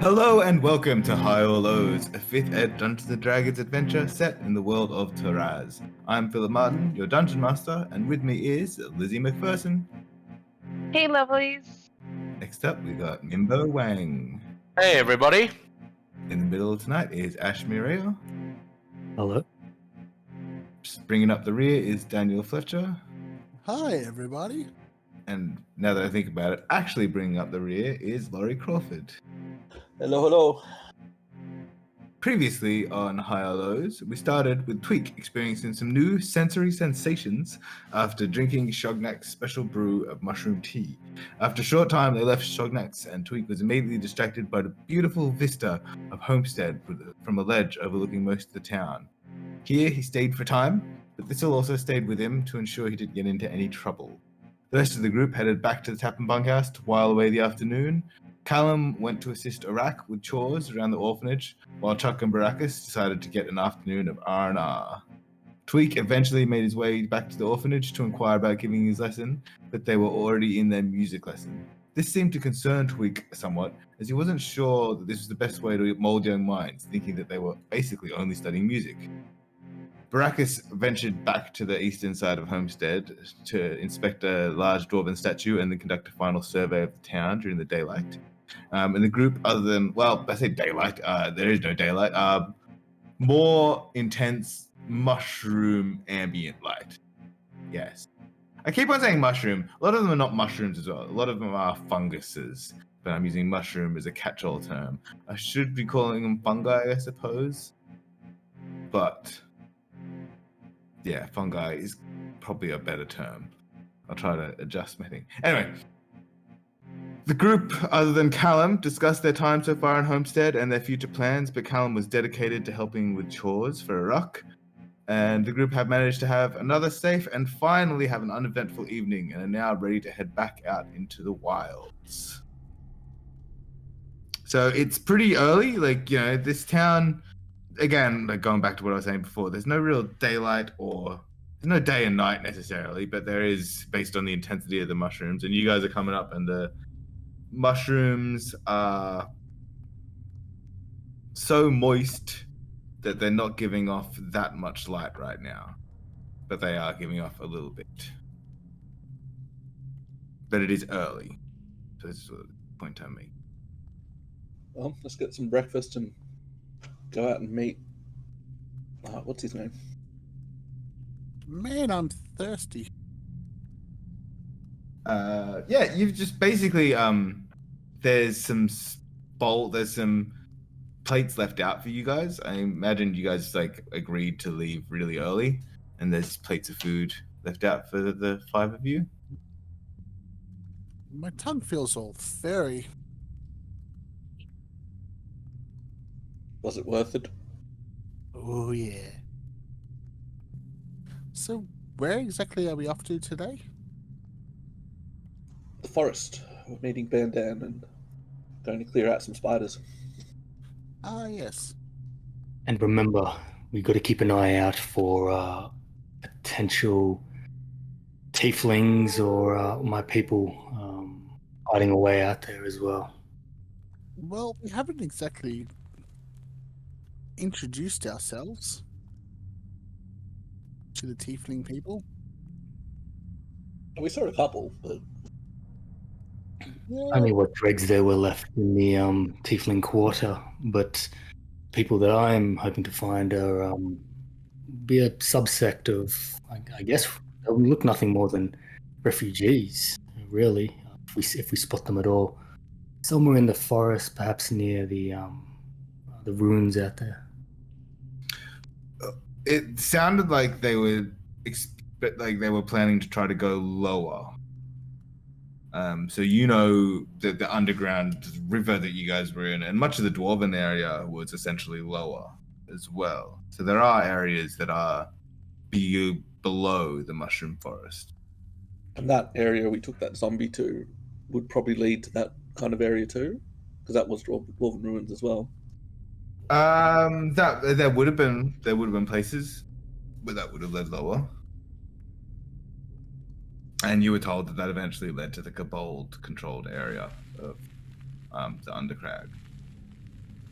Hello and welcome to High or Lows, a 5th ed Dungeons & Dragons adventure set in the world of Taraz. I'm Philip Martin, your Dungeon Master, and with me is Lizzie McPherson. Hey, lovelies. Next up, we got Mimbo Wang. Hey, everybody. In the middle tonight is Ash Mireya. Hello. Just bringing up the rear is Daniel Fletcher. Hi, everybody. And now that I think about it, actually bringing up the rear is Laurie Crawford. Hello, hello. Previously on High or Lows, we started with Tweak experiencing some new sensory sensations after drinking Shognak's special brew of mushroom tea. After a short time, they left Shognak's, and Tweak was immediately distracted by the beautiful vista of Homestead from a ledge overlooking most of the town. Here, he stayed for time, but Thistle also stayed with him to ensure he didn't get into any trouble. The rest of the group headed back to the Tappan Bunkhouse to while away the afternoon. Callum went to assist Iraq with chores around the orphanage, while Chuck and Baracus decided to get an afternoon of R&R. Tweak eventually made his way back to the orphanage to inquire about giving his lesson, but they were already in their music lesson. This seemed to concern Tweak somewhat, as he wasn't sure that this was the best way to mold young minds, thinking that they were basically only studying music. Baracus ventured back to the eastern side of Homestead to inspect a large dwarven statue and then conduct a final survey of the town during the daylight. And the group, other than, well, I say daylight, there is no daylight, more intense mushroom ambient light. Yes. I keep on saying mushroom. A lot of them are not mushrooms as well. A lot of them are funguses, but I'm using mushroom as a catch-all term. I should be calling them fungi, I suppose. But yeah, fungi is probably a better term. I'll try to adjust my thing. Anyway, the group, other than Callum, discussed their time so far in Homestead and their future plans, but Callum was dedicated to helping with chores for Iraq. And the group have managed to have another safe and finally have an uneventful evening and are now ready to head back out into the wilds. So it's pretty early, this town, again, going back to what I was saying before, there's no real daylight or there's no day and night necessarily, but there is based on the intensity of the mushrooms. And you guys are coming up and the mushrooms are so moist that they're not giving off that much light right now, but they are giving off a little bit. But it is early, so this is the point I'm making. Well, let's get some breakfast and go out and meet. What's his name? Man, I'm thirsty. Yeah, you've just basically there's some plates left out for you guys. I imagine you guys agreed to leave really early, and there's plates of food left out for the 5 of you. My tongue feels all fairy. Was it worth it? Oh, yeah. So, where exactly are we off to today? The forest. We're meeting Bandan and going to clear out some spiders. Ah, yes. And remember, we got to keep an eye out for potential tieflings or my people hiding away out there as well. Well, we haven't exactly introduced ourselves to the tiefling people. We saw a couple, but Yeah. Only what dregs there were left in the tiefling quarter, but people that I'm hoping to find are be a subsect of, I guess, they'll look nothing more than refugees, really, if we spot them at all. Somewhere in the forest, perhaps near the ruins out there. It sounded like they were planning to try to go lower. So you know that the underground river that you guys were in, and much of the Dwarven area was essentially lower as well. So there are areas that are below the mushroom forest. and that area we took that zombie to would probably lead to that kind of area too, because that was Dwarven ruins as well. That there would have been places where that would have led lower. And you were told that eventually led to the Kobold-controlled area of the Undercrag.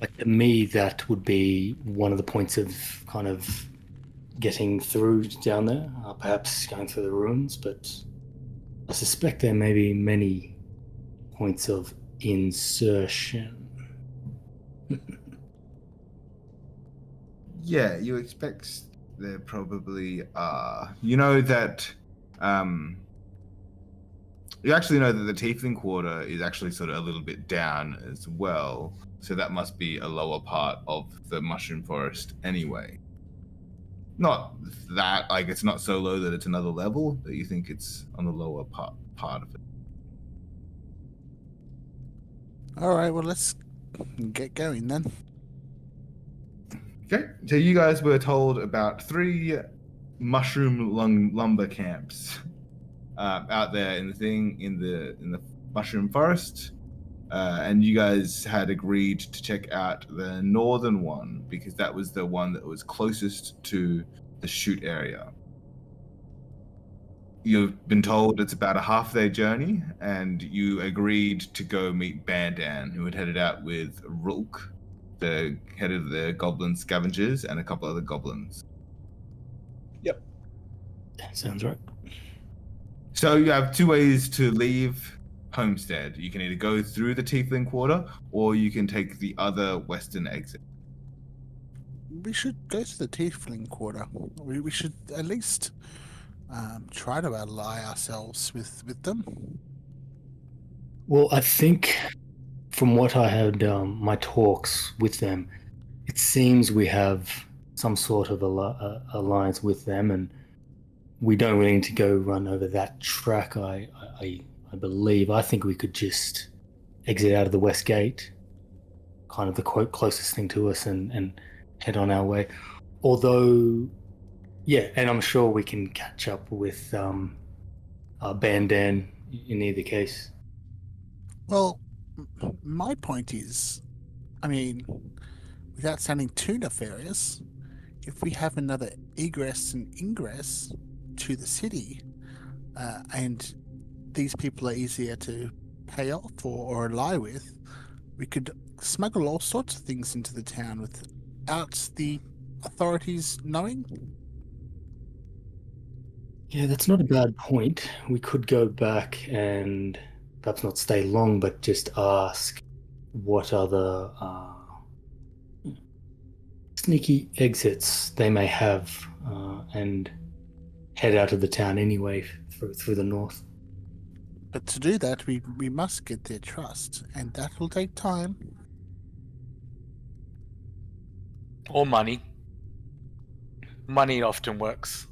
Like to me, that would be one of the points of kind of getting through down there, perhaps going through the ruins, but I suspect there may be many points of insertion. Yeah, you expect there probably are. You know that, you actually know that the Tiefling Quarter is actually sort of a little bit down as well. So that must be a lower part of the Mushroom Forest anyway. Not that, like, it's not so low that it's another level, but you think it's on the lower part of it. All right, well, let's get going then. Okay, so you guys were told about 3 mushroom lumber camps out there in the mushroom forest, and you guys had agreed to check out the northern one because that was the one that was closest to the shoot area. You've been told it's about a half-day journey, and you agreed to go meet Bandan, who had headed out with Rulk, the head of the goblin scavengers, and a couple other goblins. Sounds right. So you have 2 ways to leave Homestead. You can either go through the Tiefling Quarter, or you can take the other western exit. We should go to the Tiefling Quarter. We should at least try to ally ourselves with them. Well, I think from what I had my talks with them, it seems we have some sort of alliance with them, and we don't really need to go run over that track. I believe. I think we could just exit out of the west gate, kind of the closest thing to us, and head on our way. Although, yeah, and I'm sure we can catch up with Bandan in either case. Well, my point is, I mean, without sounding too nefarious, if we have another egress and ingress to the city, and these people are easier to pay off or ally with, we could smuggle all sorts of things into the town without the authorities knowing. Yeah, that's not a bad point. We could go back and perhaps not stay long, but just ask what other sneaky exits they may have, and head out of the town anyway through the north. But to do that, we must get their trust, and that will take time. Or money. Money often works.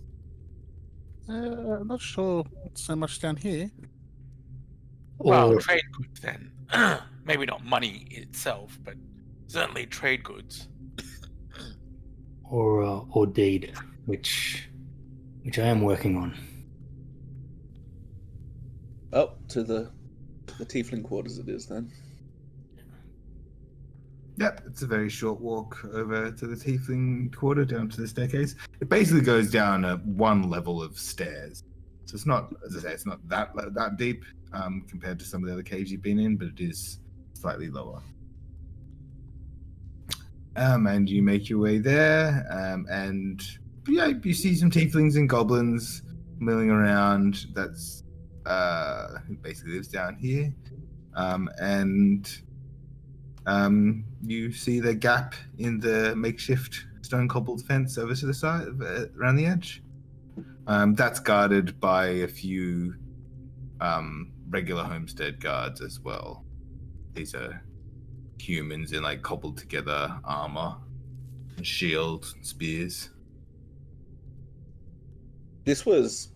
I'm not sure so much down here. Well, Or trade goods then. Maybe not money itself, but certainly trade goods. or deed, which I am working on. Oh, to the Tiefling Quarters it is then. Yep, it's a very short walk over to the Tiefling Quarter down to the staircase. It basically goes down one level of stairs. So it's not, as I say, it's not that deep compared to some of the other caves you've been in, but it is slightly lower. And you make your way there, and yeah, you see some tieflings and goblins milling around. That's who basically lives down here, and you see the gap in the makeshift stone cobbled fence over to the side, around the edge. That's guarded by a few regular Homestead guards as well. These are humans in like cobbled together armor and shields and spears. This was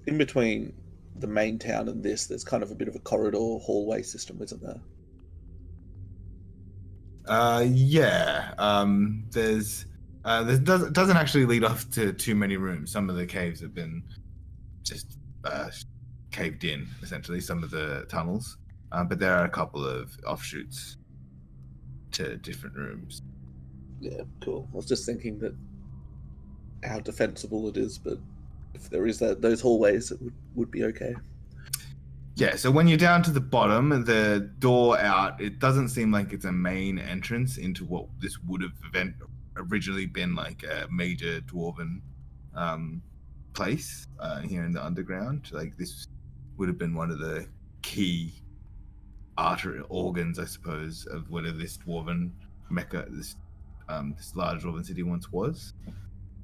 in between the main town and this. There's kind of a bit of a corridor hallway system, isn't there? Yeah. There's doesn't actually lead off to too many rooms. Some of the caves have been just caved in, essentially, some of the tunnels. But there are a couple of offshoots to different rooms. Yeah, cool. I was just thinking that how defensible it is, but if there is those hallways, it would be okay. Yeah, so when you're down to the bottom, the door out, it doesn't seem like it's a main entrance into what this would have originally been like a major dwarven place here in the underground. Like this would have been one of the key artery organs, I suppose, of whatever this dwarven mecca, this large dwarven city once was.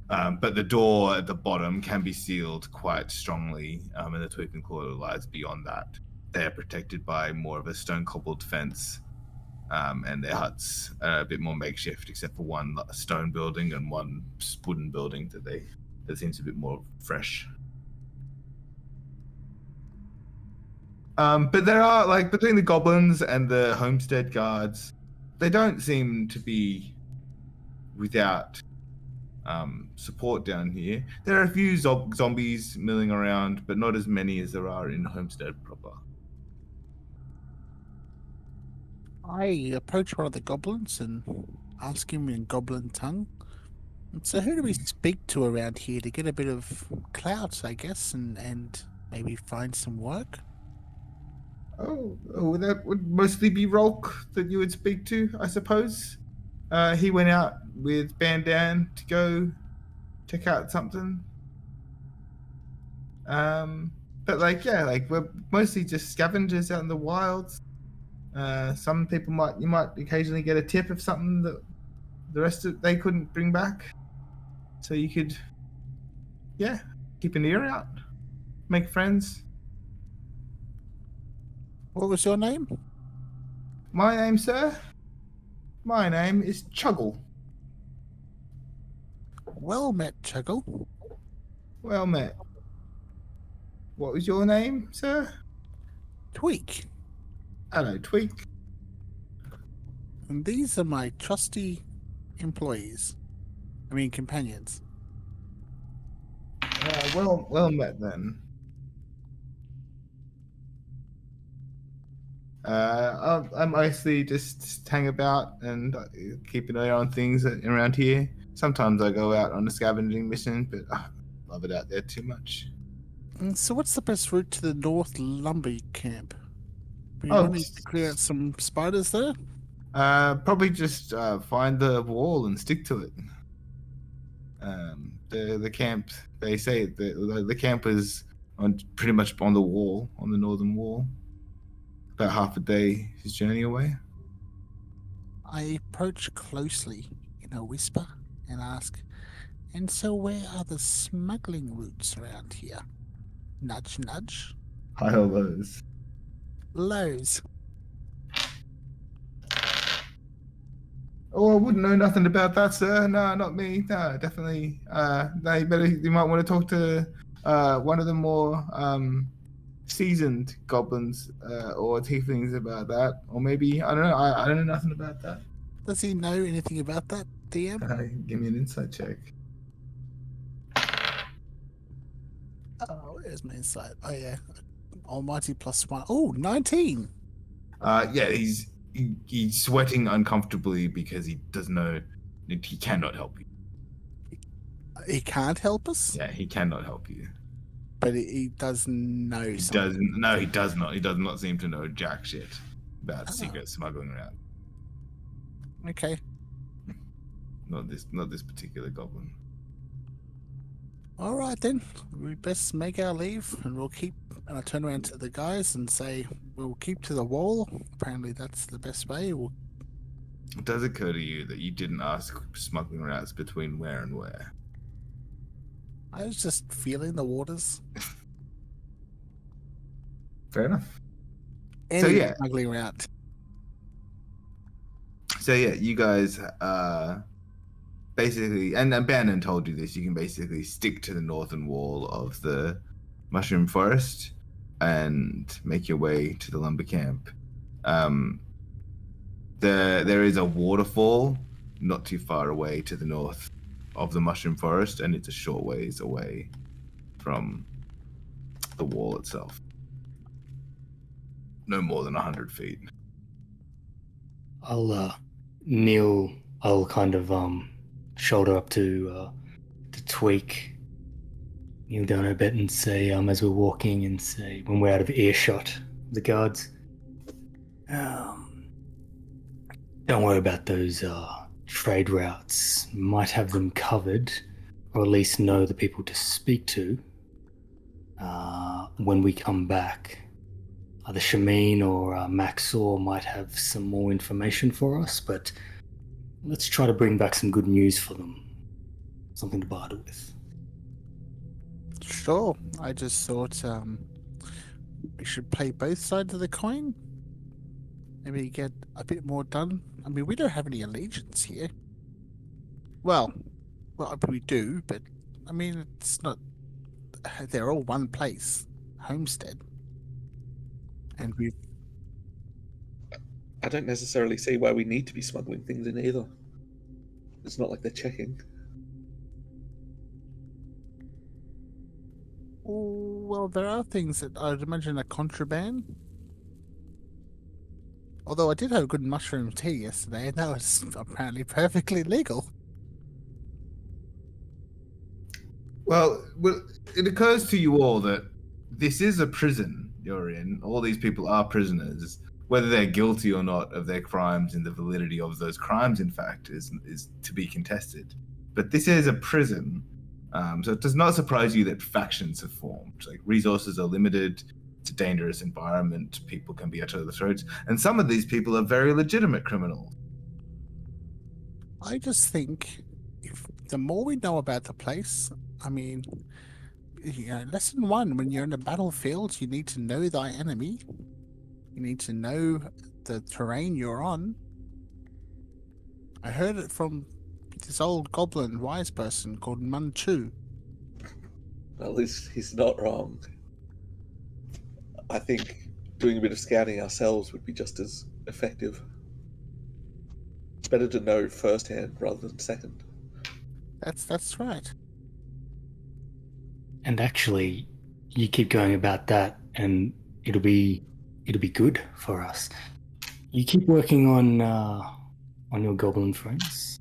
But the door at the bottom can be sealed quite strongly, and the Twinkling Quarter lies beyond that. They are protected by more of a stone cobbled fence, and their huts are a bit more makeshift, except for one stone building and one wooden building that seems a bit more fresh. But there are, like, between the goblins and the Homestead guards, they don't seem to be without support down here. There are a few zombies milling around, but not as many as there are in Homestead proper. I approach one of the goblins and ask him in goblin tongue. So who do we speak to around here to get a bit of clout, I guess, and maybe find some work? Oh, that would mostly be Rolk that you would speak to, I suppose. He went out with Bandan to go check out something. But we're mostly just scavengers out in the wilds. Some people you might occasionally get a tip of something that the rest of they couldn't bring back. So you could, keep an ear out, make friends. What was your name? My name, sir? My name is Chuggle. Well met, Chuggle. Well met. What was your name, sir? Tweak. Hello, Tweak. And these are my trusty companions. Well met then. I mostly just hang about and keep an eye on things around here. Sometimes I go out on a scavenging mission, but I love it out there too much. And so what's the best route to the North Lumber Camp? We Oh, want to clear out some spiders there? Probably just find the wall and stick to it. The camp, they say the camp is pretty much on the wall, on the northern wall. About half a day's journey away. I approach closely in a whisper and ask, and so where are the smuggling routes around here? Nudge, nudge. High or lows? Lows. Oh, I wouldn't know nothing about that, sir. No, not me. No, definitely. You might want to talk to one of the more seasoned goblins or tieflings about that, or maybe I don't know. I don't know nothing about that. Does he know anything about that, DM? Give me an insight check. Oh, where's my insight? Oh yeah, almighty +1. Oh, 19. He's sweating uncomfortably because he doesn't know. He cannot help you. He can't help us. Yeah, he cannot help you. But he does know He something. doesn't. No, he does not. He does not seem to know jack shit about secret smuggling around. Okay. Not this particular goblin. All right then. We best make our leave, and we'll keep. And I turn around to the guys and say, "We'll keep to the wall. Apparently, that's the best way." It does occur to you that you didn't ask smuggling routes between where and where. I was just feeling the waters. Fair enough. Any yeah. smuggling route. So yeah, you guys basically, and Bannon told you this, you can basically stick to the northern wall of the mushroom forest and make your way to the lumber camp. There is a waterfall not too far away to the north of the mushroom forest, and it's a short ways away from the wall itself. No more than 100 feet. I'll kneel. I'll kind of shoulder up to Tweak kneel down our bed and say, as we're walking, and say, when we're out of earshot of the guards, don't worry about those trade routes. Might have them covered, or at least know the people to speak to when we come back. Either Shameen or Maxor might have some more information for us, but let's try to bring back some good news for them. Something to barter with. Sure. I just thought we should play both sides of the coin. Maybe get a bit more done. I mean, we don't have any allegiance here. Well, we do, but I mean, it's not. They're all one place, Homestead, and we. I don't necessarily see why we need to be smuggling things in either. It's not like they're checking. Well, there are things that I'd imagine are contraband. Although I did have a good mushroom tea yesterday, and that was apparently perfectly legal. Well, it occurs to you all that this is a prison you're in. All these people are prisoners. Whether they're guilty or not of their crimes and the validity of those crimes, in fact, is to be contested. But this is a prison, so it does not surprise you that factions have formed. Like, resources are limited. It's a dangerous environment. People can be at other throats, and some of these people are very legitimate criminals. I just think if the more we know about the place, I mean, lesson 1, when you're in the battlefield, you need to know thy enemy. You need to know the terrain you're on. I heard it from this old goblin wise person called Manchu. Well, he's not wrong. I think doing a bit of scouting ourselves would be just as effective. It's better to know firsthand rather than second. That's right. And actually, you keep going about that, and it'll be good for us. You keep working on your goblin friends,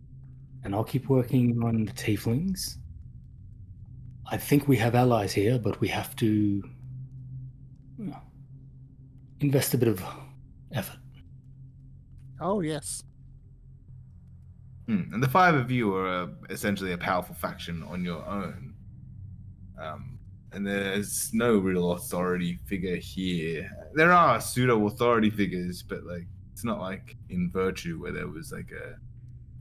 and I'll keep working on the tieflings. I think we have allies here, but we have to invest a bit of effort. Oh, yes. And the 5 of you are essentially a powerful faction on your own. And there's no real authority figure here. There are pseudo-authority figures, but like it's not like in Virtue where there was like a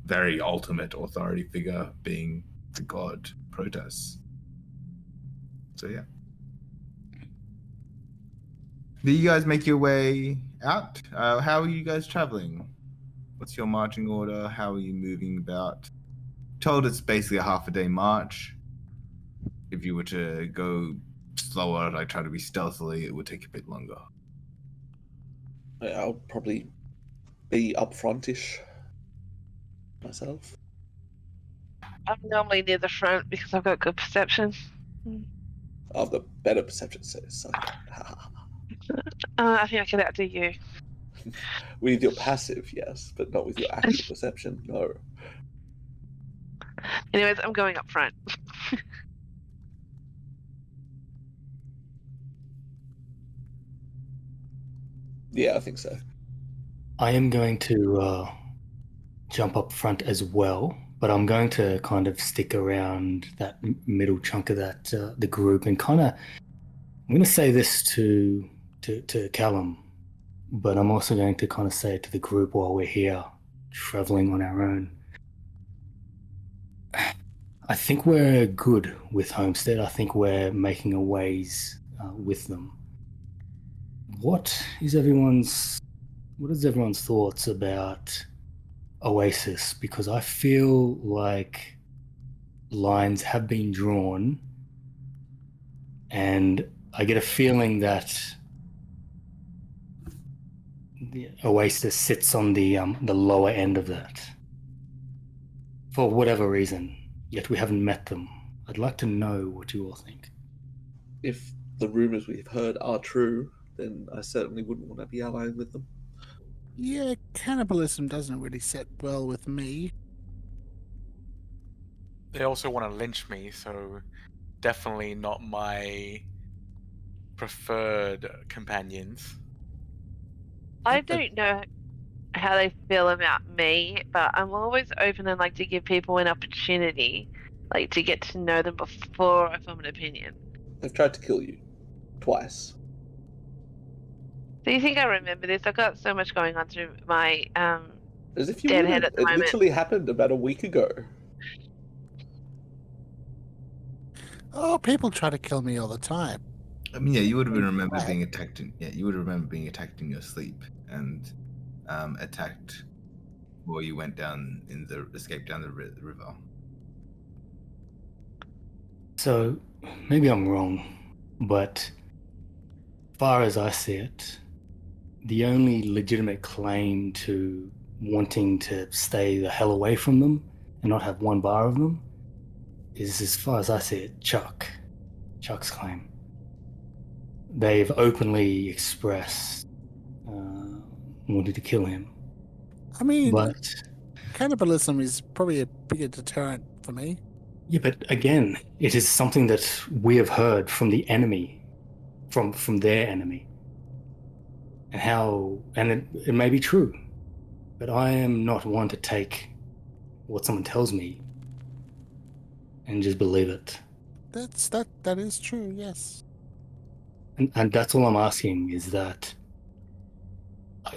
very ultimate authority figure being the god Protoss. So yeah. Do you guys make your way out? How are you guys traveling? What's your marching order? How are you moving about? Told it's basically a half a day march. If you were to go slower, like try to be stealthily, it would take a bit longer. I'll probably be up frontish myself. I'm normally near the front because I've got good perception. I've got better perception, so I think I can outdo you. with your passive, yes, but not with your active perception, no. Anyways, I'm going up front. Yeah, I think so. I am going to jump up front as well, but I'm going to kind of stick around that middle chunk of that the group and kind of. I'm going to say this to Callum, but I'm also going to kind of say it to the group while we're here, traveling on our own. I think we're good with Homestead. I think we're making a ways with them. What is everyone's thoughts about Oasis? Because I feel like lines have been drawn, and I get a feeling that the Oasis sits on the lower end of that for whatever reason. Yet we haven't met them. I'd like to know what you all think. If the rumors we've heard are true, then I certainly wouldn't want to be allying with them. Yeah, cannibalism doesn't really sit well with me. They also want to lynch me, so definitely not my preferred companions. I don't know how they feel about me, but I'm always open and like to give people an opportunity, like to get to know them before I form an opinion. They've tried to kill you twice. Do you think I remember this? I've got so much going on through my As if you dead would head have. at the It moment. literally happened about a week ago. Oh, people try to kill me all the time. I mean, yeah, you would have remembered being attacked. You would have remembered being attacked in your sleep and attacked while you went down escaped down the river. So maybe I'm wrong, but far as I see it, the only legitimate claim to wanting to stay the hell away from them and not have one bar of them is, as far as I see it, Chuck's claim. They've openly expressed wanting to kill him. I mean, But cannibalism is probably a bigger deterrent for me. yeah, but again, it is something that we have heard from the enemy, from their enemy, and it may be true, but I am not one to take what someone tells me and just believe it. That is true. Yes. And that's all I'm asking, is that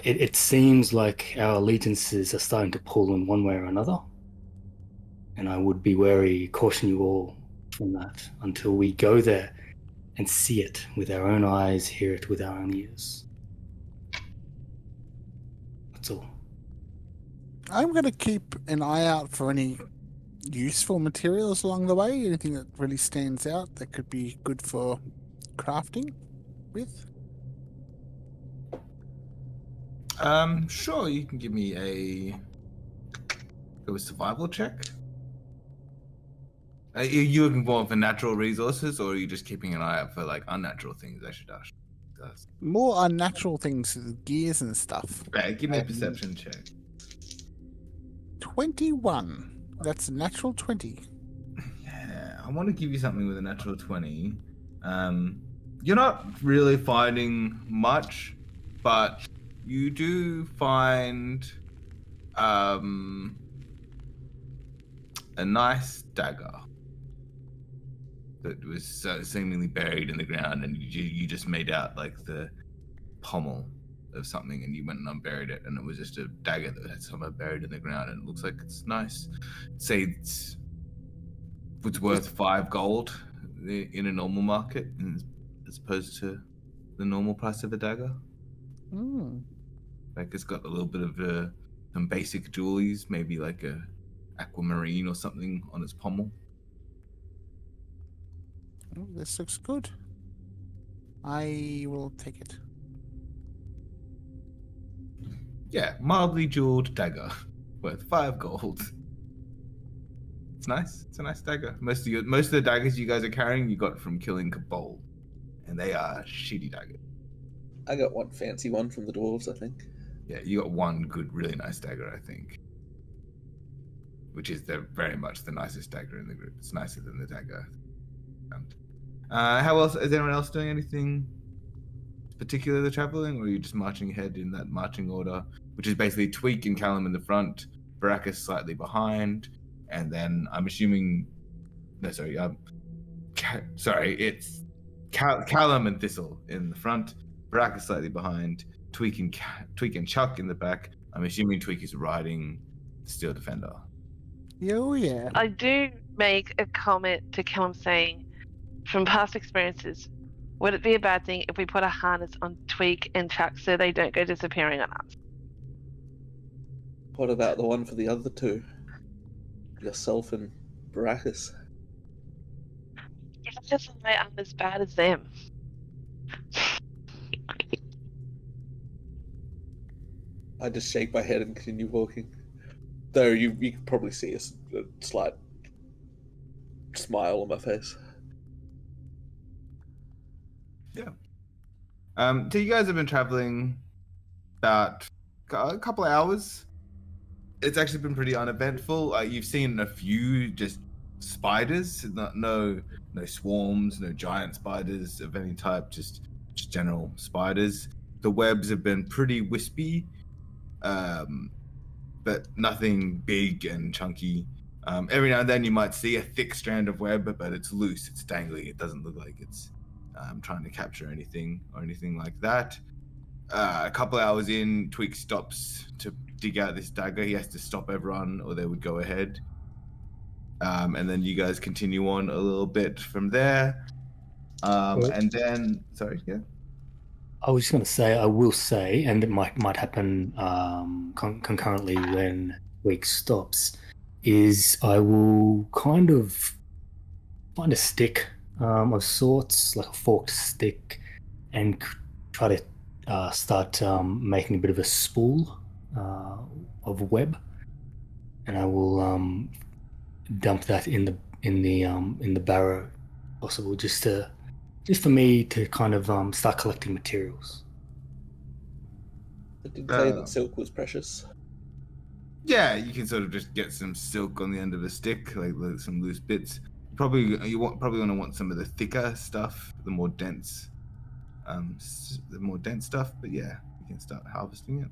it seems like our allegiances are starting to pull in one way or another. And I would be caution you all from that until we go there and see it with our own eyes, hear it with our own ears. That's all. I'm going to keep an eye out for any useful materials along the way. Anything that really stands out that could be good for crafting with. Sure, you can give me a survival check. Are you looking for natural resources, or are you just keeping an eye out for like unnatural things? I should ask. More unnatural things, gears and stuff. Right, give me a perception check. 21. That's a natural 20. Yeah, I want to give you something with a natural 20. You're not really finding much, but you do find a nice dagger that was seemingly buried in the ground, and you just made out like the pommel of something, and you went and unburied it, and it was just a dagger that had somehow buried in the ground, and it looks like it's nice. Say it's worth 5 gold in a normal market, as opposed to the normal price of a dagger. Like it's got a little bit of some basic jewelries, maybe like a aquamarine or something on its pommel. Oh, this looks good. I will take it. Yeah, mildly jeweled dagger worth 5 gold. It's nice. It's a nice dagger. Most of the daggers you guys are carrying, you got from killing Kobold, and they are shitty daggers. I got one fancy one from the dwarves, I think. Yeah, you got one good, really nice dagger, I think. Which is very much the nicest dagger in the group. It's nicer than the dagger. How else? Is anyone else doing anything particular traveling, or are you just marching ahead in that marching order, which is basically Tweak and Callum in the front, Baracus slightly behind, and then I'm assuming, it's Callum and Thistle in the front, Baracus slightly behind, Tweak and Chuck in the back. I'm assuming Tweak is riding the Steel Defender. Oh yeah. I do make a comment to Callum saying, from past experiences, would it be a bad thing if we put a harness on Tweak and Chuck so they don't go disappearing on us? What about the one for the other two? Yourself and Baracus. It doesn't make I'm as bad as them. I just shake my head and continue walking. Though you can probably see a slight smile on my face. Yeah. So you guys have been traveling about a couple of hours. It's actually been pretty uneventful. You've seen a few just spiders, no swarms, no giant spiders of any type, just general spiders. The webs have been pretty wispy, but nothing big and chunky. Every now and then you might see a thick strand of web, but it's loose, it's dangling. It doesn't look like it's trying to capture anything or anything like that. A couple hours in, Tweak stops to dig out this dagger. He has to stop everyone or they would go ahead. And then you guys continue on a little bit from there. And then, sorry, yeah. I was just going to say, I will say, and it might happen concurrently when week stops, is I will kind of find a stick of sorts, like a forked stick, and try to start making a bit of a spool of web, and I will dump that in the barrow, possible, just for me to kind of start collecting materials. I did say that silk was precious. Yeah, you can sort of just get some silk on the end of a stick, like some loose bits. Probably going to want some of the thicker stuff, the more dense stuff. But yeah, you can start harvesting it.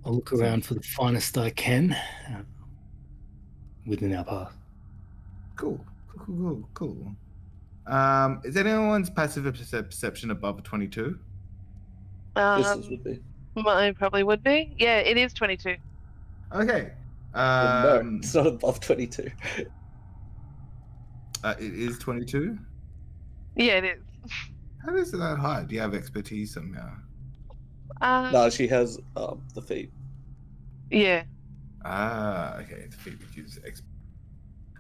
I'll look around for the finest I can within our path. Cool. Is anyone's passive perception above a 22? This would be. Mine probably would be. Yeah, it is 22. Okay. No, it's not above 22. It is 22? Yeah, it is. How is it that high? Do you have expertise somehow? No, she has the feet. Yeah. Okay. The feet gives expertise.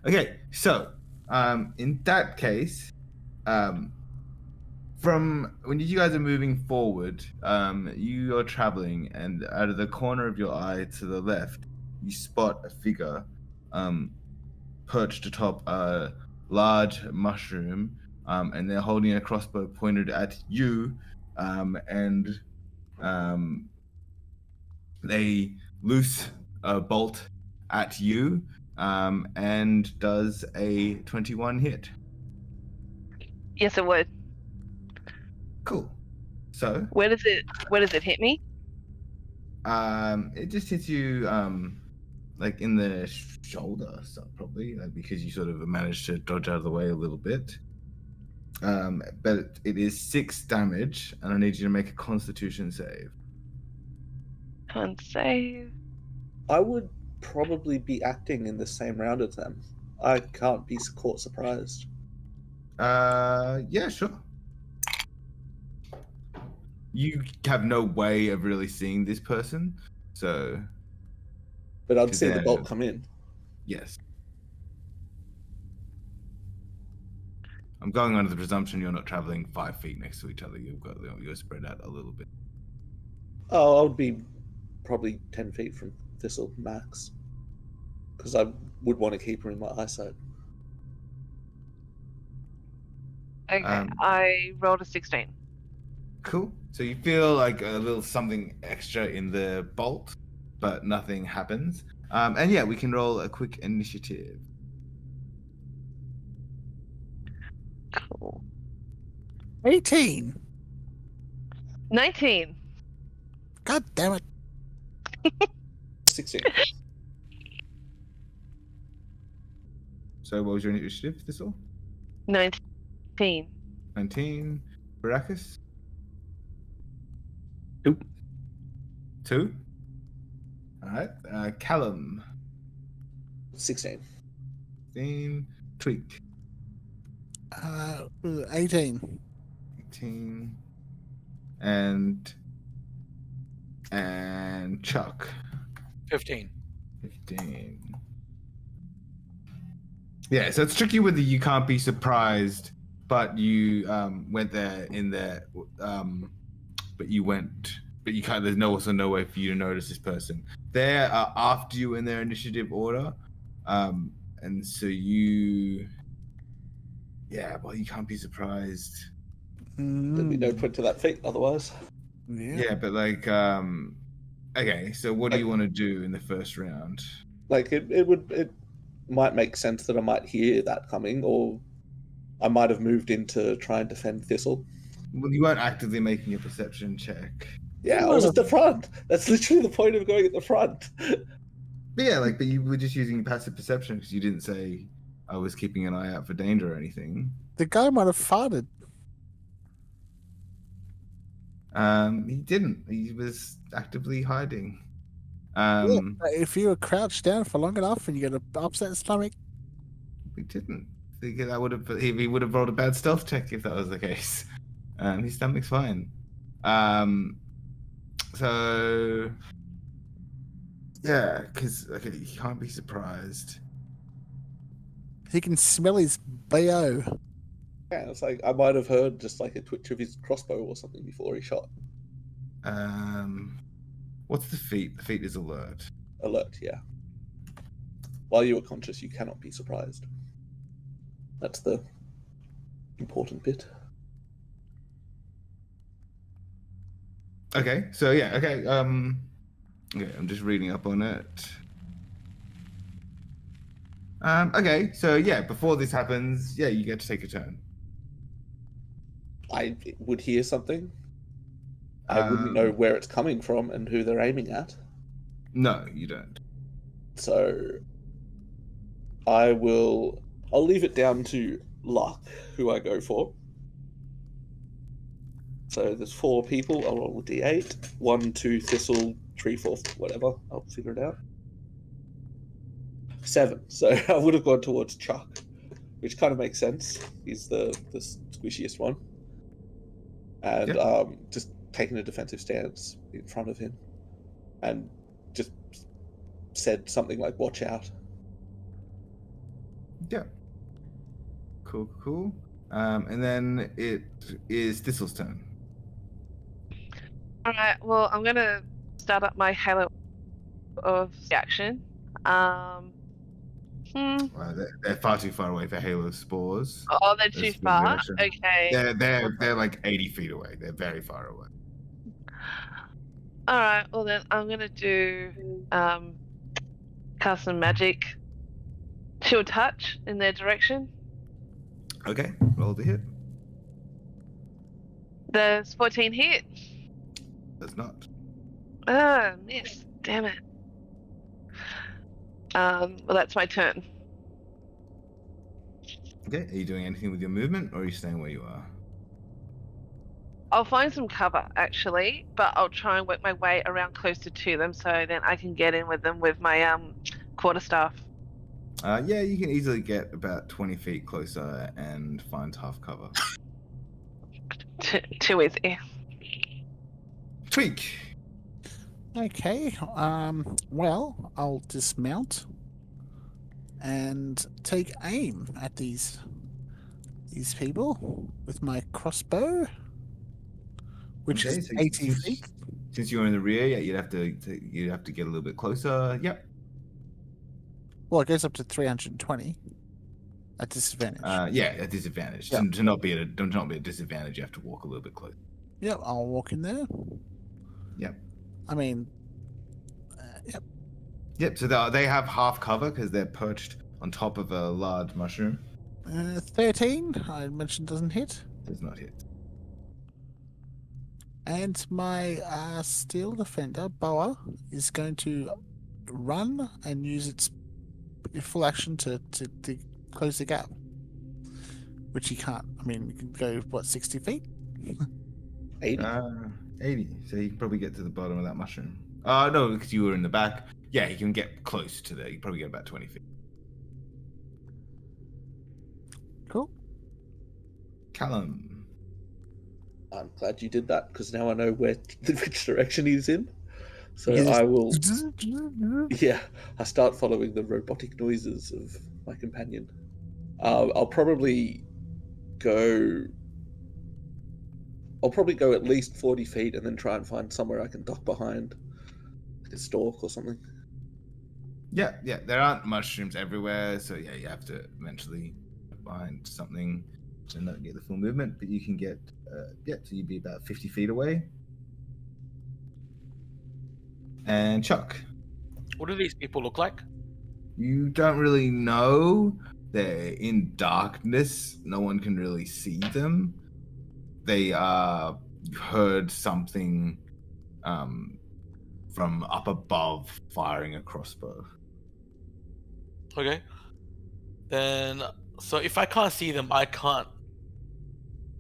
Okay, so in that case, from when you guys are moving forward, you are traveling, and out of the corner of your eye to the left, you spot a figure perched atop a large mushroom, and they're holding a crossbow pointed at you, and they loose a bolt at you, and does a 21 hit. Yes, it would. Cool. So Where does it hit me? it just hits you like in the shoulder, so probably, like, because you sort of managed to dodge out of the way a little bit. But it is 6 damage, and I need you to make a Constitution save. Can't save. I would probably be acting in the same round as them. I can't be caught surprised. Yeah, sure. You have no way of really seeing this person, so But I'd see the bolt come in. yes. I'm going under the presumption you're not traveling 5 feet next to each other. You're spread out a little bit. Oh, I would be probably 10 feet from Thistle max. Because I would want to keep her in my eyesight. Okay, I rolled a 16. Cool. So you feel like a little something extra in the bolt, but nothing happens. And yeah, we can roll a quick initiative. Cool. 18. 19. God damn it. 16. So what was your initiative, Thistle? 19. 19. Baracus? 2. 2. All right. Callum? 16. 16. Tweak? 18. 18. And Chuck? 15. 15. Yeah, so it's tricky whether you can't be surprised, but you went there in there, but you can't. There's also no way for you to notice this person. They're after you in their initiative order, and so you can't be surprised. There'd be no point to that feat otherwise. Yeah, but like, okay, so what do you want to do in the first round? Like it might make sense that I might hear that coming, or I might have moved in to try and defend Thistle. Well, you weren't actively making a perception check. Yeah, I was at the front. That's literally the point of going at the front. But yeah, but you were just using passive perception because you didn't say I was keeping an eye out for danger or anything. The guy might have farted. He didn't. He was actively hiding. Yeah, but if you were crouched down for long enough and you got an upset stomach, He didn't. That would have. He would have rolled a bad stealth check if that was the case. His stomach's fine. So yeah, because he can't be surprised. he can smell his BO. Yeah, it's like I might have heard just like a twitch of his crossbow or something before he shot. What's the feat? The feat is alert. Alert, yeah. While you are conscious, you cannot be surprised. That's the important bit. Okay, so yeah, okay. Okay, I'm just reading up on it. Okay, so yeah, before this happens, yeah, you get to take a turn. I would hear something. I wouldn't know where it's coming from and who they're aiming at. No, you don't. So I'll leave it down to luck who I go for. So there's 4 people. I'll roll a d8. 1, 2, Thistle, 3, 4, whatever. I'll figure it out. 7. So I would have gone towards Chuck, which kind of makes sense. He's the squishiest one. And just taking a defensive stance in front of him. And just said something like, watch out. Yeah. Cool. And then it is Thistle's turn. Alright, well, I'm gonna start up my Halo of action. Wow, they're far too far away for Halo spores. Oh, they're too That's the far? direction. Okay. They're like 80 feet away. They're very far away. Alright, well then I'm gonna do cast some magic chill touch in their direction. Okay, roll the hit. There's 14 hit. Does not. Ah, miss. Damn it. Well, that's my turn. Okay, are you doing anything with your movement, or are you staying where you are? I'll find some cover, actually, but I'll try and work my way around closer to them so then I can get in with them with my quarterstaff. Yeah, you can easily get about 20 feet closer and find half cover. Too easy. Tweak. Okay. Well, I'll dismount and take aim at these people with my crossbow, which Okay, is so 80 feet. Since you're in the rear, yeah, you'd have to get a little bit closer. Yep. Well, it goes up to 320 at disadvantage. Yeah, at disadvantage. Yeah. To not be at a disadvantage, you have to walk a little bit closer. Yep, I'll walk in there. Yep. I mean, yep. Yep. So they have half cover because they're perched on top of a large mushroom. 13, I mentioned, doesn't hit. Does not hit. And my steel defender, Boa, is going to run and use its full action to close the gap. Which he can't. I mean, you can go, what, 60 feet? 80. 80. So you can probably get to the bottom of that mushroom. No, because you were in the back. Yeah, he can get close to there. You can probably get about 20 feet. Cool. Callum. I'm glad you did that because now I know which direction he's in. So Yes. I will. Yeah, I start following the robotic noises of my companion. I'll probably go at least 40 feet and then try and find somewhere I can duck behind, like a stalk or something. Yeah. There aren't mushrooms everywhere, so yeah, you have to eventually find something to not get the full movement. But you can get, so you'd be about 50 feet away. And Chuck. What do these people look like? You don't really know. They're in darkness. No one can really see them. They heard something from up above firing a crossbow. Okay. Then, so if I can't see them, I can't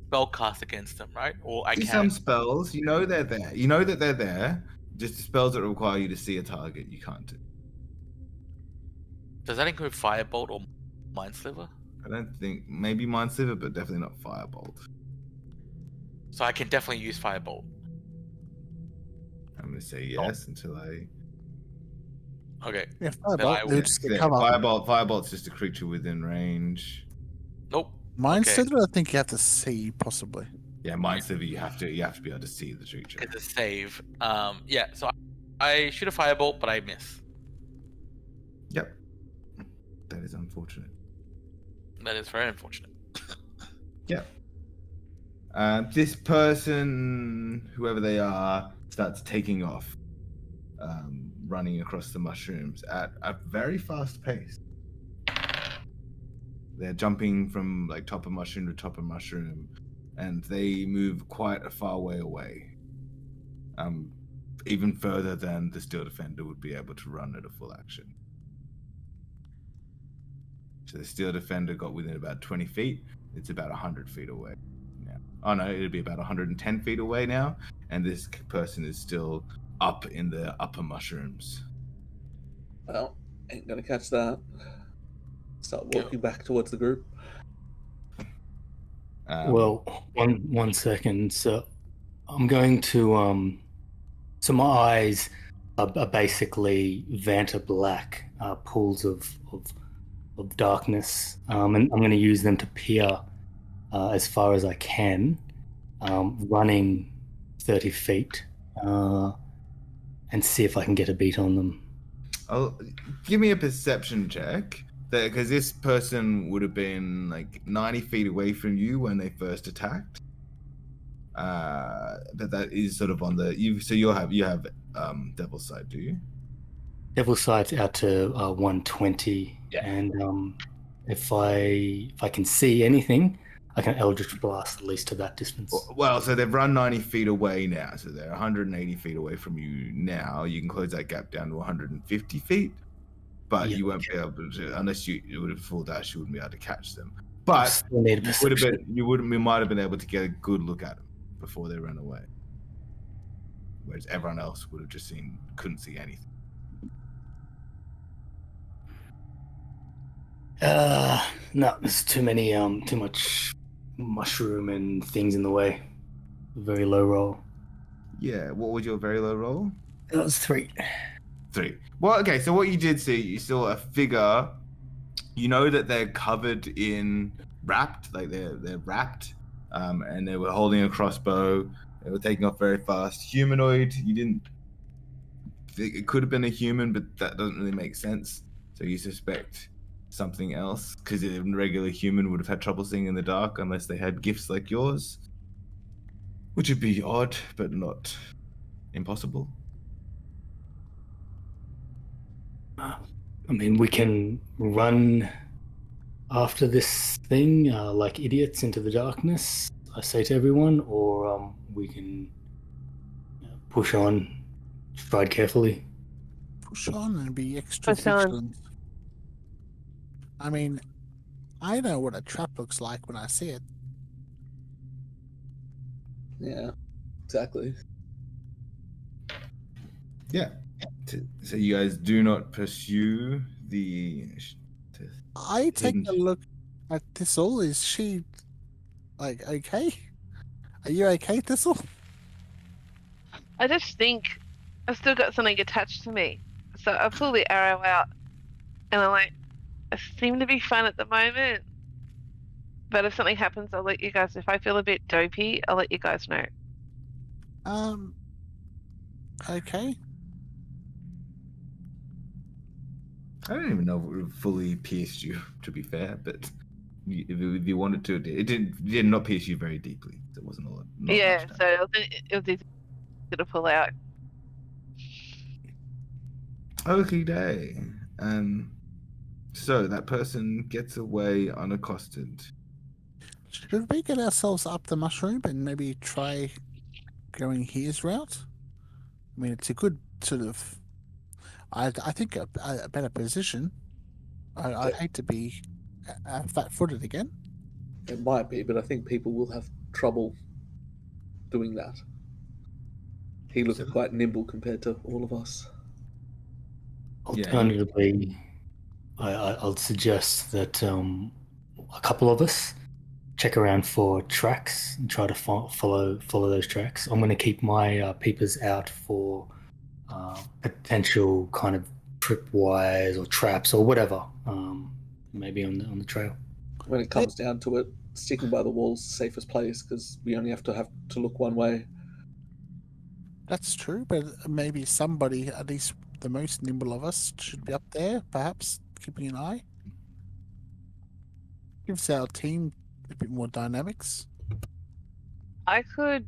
spellcast against them, right? Or I See can. some spells. You know they're there. You know that they're there. Just the spells that require you to see a target, you can't do. Does that include Firebolt or Mind Sliver? I don't think maybe Mind Sliver, but definitely not Firebolt. So I can definitely use Firebolt. I'm gonna say yes until I. Okay. Yeah, Then I Firebolt, will- they'll just Yeah, come up. Firebolt's just a creature within range. Nope. Mind okay. Sliver, I think you have to see, possibly. Yeah, Mind Sliver, you have to be able to see the creature. It's a save. Yeah. So I shoot a Firebolt, but I miss. Yep. That is unfortunate. That is very unfortunate. Yep. This person, whoever they are, starts taking off, running across the mushrooms at a very fast pace. They're jumping from like top of mushroom to top of mushroom, and they move quite a far way away. Even further than the Steel Defender would be able to run at a full action. So the Steel Defender got within about 20 feet. It's about 100 feet away now. Oh no, it'd be about 110 feet away now. And this person is still up in the upper mushrooms. Well, ain't gonna catch that. Start walking back towards the group. Well, one second. So I'm going to so my eyes are basically Vanta black pools of darkness, and I'm going to use them to peer as far as I can, running 30 feet, and see if I can get a beat on them. Give me a perception check, because this person would have been like 90 feet away from you when they first attacked. But that is sort of on the you have Devil's Sight, do you? Devil's Sight's out to 120, Yeah. and if I can see anything, I can Eldritch Blast at least to that distance. Well, so they've run 90 feet away now, so they're 180 feet away from you now. You can close that gap down to 150 feet, but you won't be able to, unless you would have full dash, you wouldn't be able to catch them. But Still need perception. you might have been able to get a good look at them before they ran away. Whereas everyone else would have just couldn't see anything. No, there's too much mushroom and things in the way. Very low roll. Yeah, what was your very low roll? That was 3. 3. Well, okay, so what you did see, you saw a figure. You know that they're covered in wrapped, like they're wrapped, and they were holding a crossbow. They were taking off very fast. Humanoid, you didn't think it could have been a human, but that doesn't really make sense. So you suspect something else, because a regular human would have had trouble seeing in the dark unless they had gifts like yours, which would be odd, but not impossible. I mean, we can run after this thing like idiots into the darkness, I say to everyone, or we can push on, stride carefully. Push on and be extra Push on. vigilant. I mean, I know what a trap looks like when I see it. Yeah, exactly. Yeah. So you guys do not pursue the. I take a Hidden. look at Thistle. Is she, like, okay? Are you okay, Thistle? I just think I've still got something attached to me. So I pull the arrow out and I'm like, I seem to be fine at the moment. But if something happens, I'll let you guys, if I feel a bit dopey, I'll let you guys know. Okay. I don't even know if it would have fully pierced you, to be fair, but if you wanted to, it did not pierce you very deeply. So it wasn't a lot. Not Yeah, much so it was easy to pull out. Okay, day. So that person gets away unaccosted. Should we get ourselves up the mushroom and maybe try going his route? I mean, it's a good sort of. I think a better position. I'd hate to be flat-footed again. It might be, but I think people will have trouble doing that. He looks quite nimble compared to all of us. Alternatively, I'll suggest that a couple of us check around for tracks and try to follow those tracks. I'm going to keep my peepers out for potential kind of tripwires or traps or whatever, maybe on the trail. When it comes down to it, sticking by the wall's the safest place because we only have to look one way. That's true, but maybe somebody, at least the most nimble of us, should be up there, perhaps keeping an eye. Gives our team a bit more dynamics. I could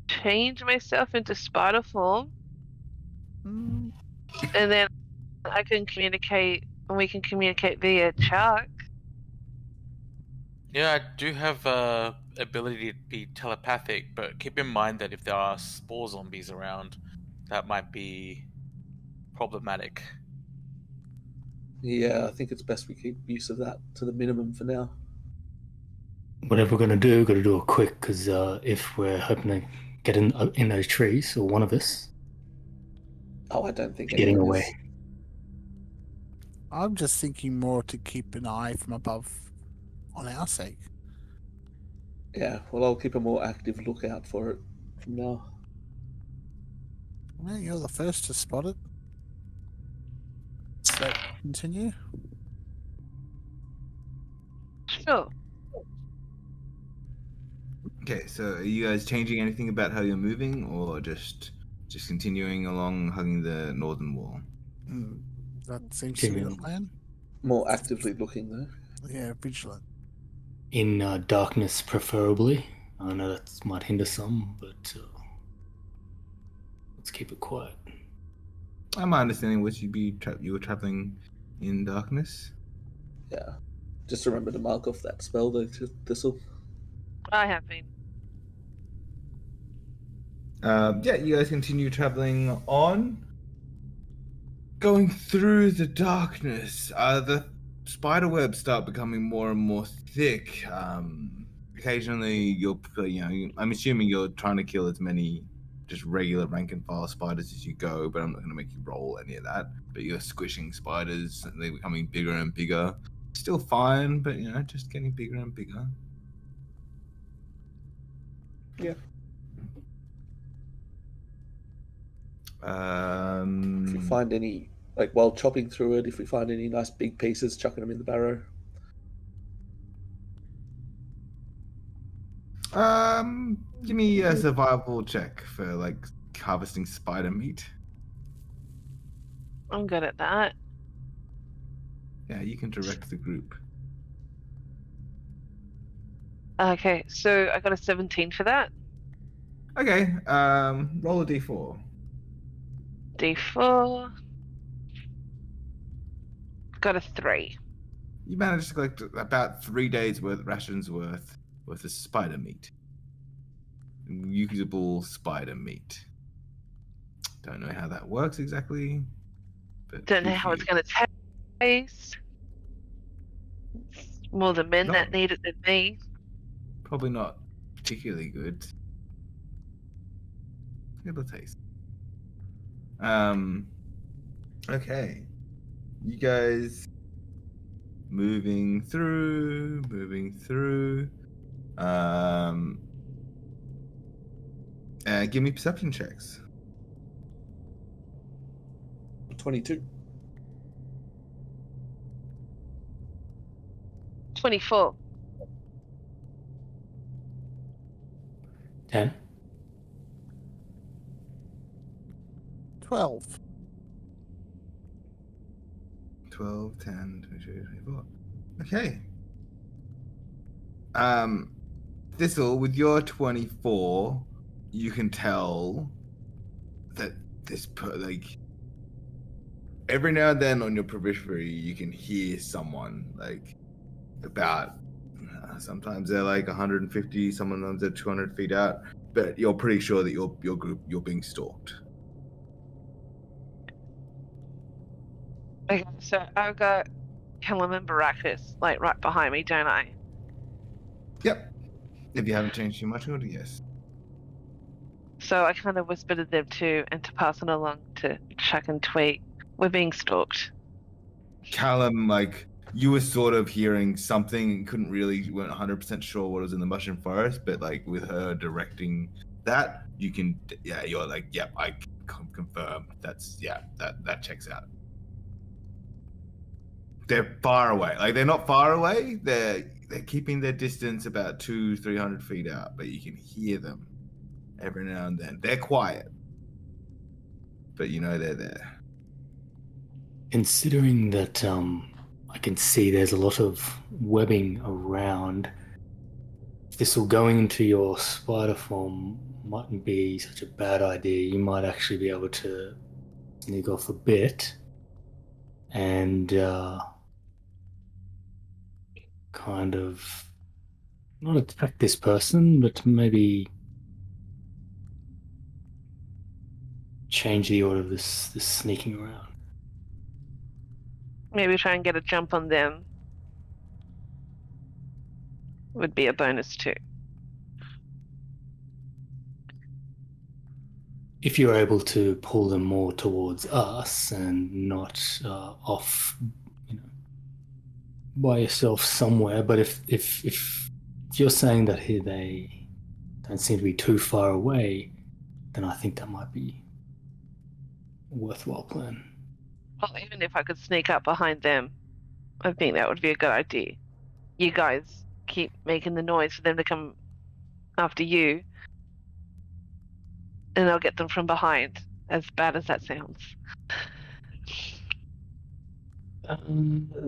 change myself into spider form, Mm, and then I can communicate, and we can communicate via chat. Yeah, I do have ability to be telepathic, but keep in mind that if there are spore zombies around, that might be problematic. Yeah, I think it's best we keep use of that to the minimum for now. Whatever we're going to do, got to do it quick because if we're hoping to get in those trees, or one of us Oh, I don't think getting anyone away. is. I'm just thinking more to keep an eye from above on our sake. Yeah, well, I'll keep a more active lookout for it from now. Well, you're the first to spot it. So, continue. Sure. Okay, so are you guys changing anything about how you're moving, or just continuing along, hugging the northern wall? That seems to be the Continuing. plan. More actively looking, though. Yeah, vigilant. In darkness, preferably. I know that might hinder some, but let's keep it quiet. My understanding was you were traveling in darkness. Yeah. Just remember to mark off that spell, though, this'll. I have been. Yeah, you guys continue traveling on. Going through the darkness, the spider webs start becoming more and more thick. Occasionally, I'm assuming you're trying to kill as many just regular rank and file spiders as you go, but I'm not going to make you roll any of that. But you're squishing spiders, and they're becoming bigger and bigger. Still fine, but just getting bigger and bigger. Yeah. If we find any, like while chopping through it, if we find any nice big pieces, chucking them in the barrow. Give me a survival check for like harvesting spider meat. I'm good at that. Yeah, you can direct the group. Okay, so I got a 17 for that. Okay, roll a d4. D4. Got a 3. You managed to collect about 3 days rations worth of spider meat. Usable spider meat. Don't know how that works exactly, but Don't know good how for it's you. going to taste. It's more the men that No. need it than me. Probably not particularly good. It'll taste. Okay. You guys moving through. Give me perception checks. 22. 24. 10. 12. 12, 10, 22, 24. Okay. Thistle, with your 24, you can tell that every now and then on your periphery, you can hear someone like about. Sometimes they're like 150, sometimes they're 200 feet out, but you're pretty sure that you're being stalked. Okay, so I've got Callum and Baracus like right behind me, don't I? Yep. If you haven't changed too much, yes. So I kind of whispered to them too, and to pass it along to Chuck and Tweet. We're being stalked. Callum, like, you were sort of hearing something and weren't 100% sure what was in the mushroom forest, but like with her directing that, you're like, yep, I can confirm. That checks out. They're far away. Like, they're not far away. They're keeping their distance about 200-300 feet out, but you can hear them every now and then. They're quiet, but you know they're there. Considering that I can see there's a lot of webbing around, thistle going into your spider form mightn't be such a bad idea. You might actually be able to sneak off a bit and kind of not attack this person, but maybe change the order of this sneaking around. Maybe try and get a jump on them. Would be a bonus too. If you're able to pull them more towards us and not off, by yourself somewhere, but if you're saying that here they don't seem to be too far away, then I think that might be a worthwhile plan. Well, even if I could sneak up behind them, I think that would be a good idea. You guys keep making the noise for them to come after you, and I'll get them from behind, as bad as that sounds.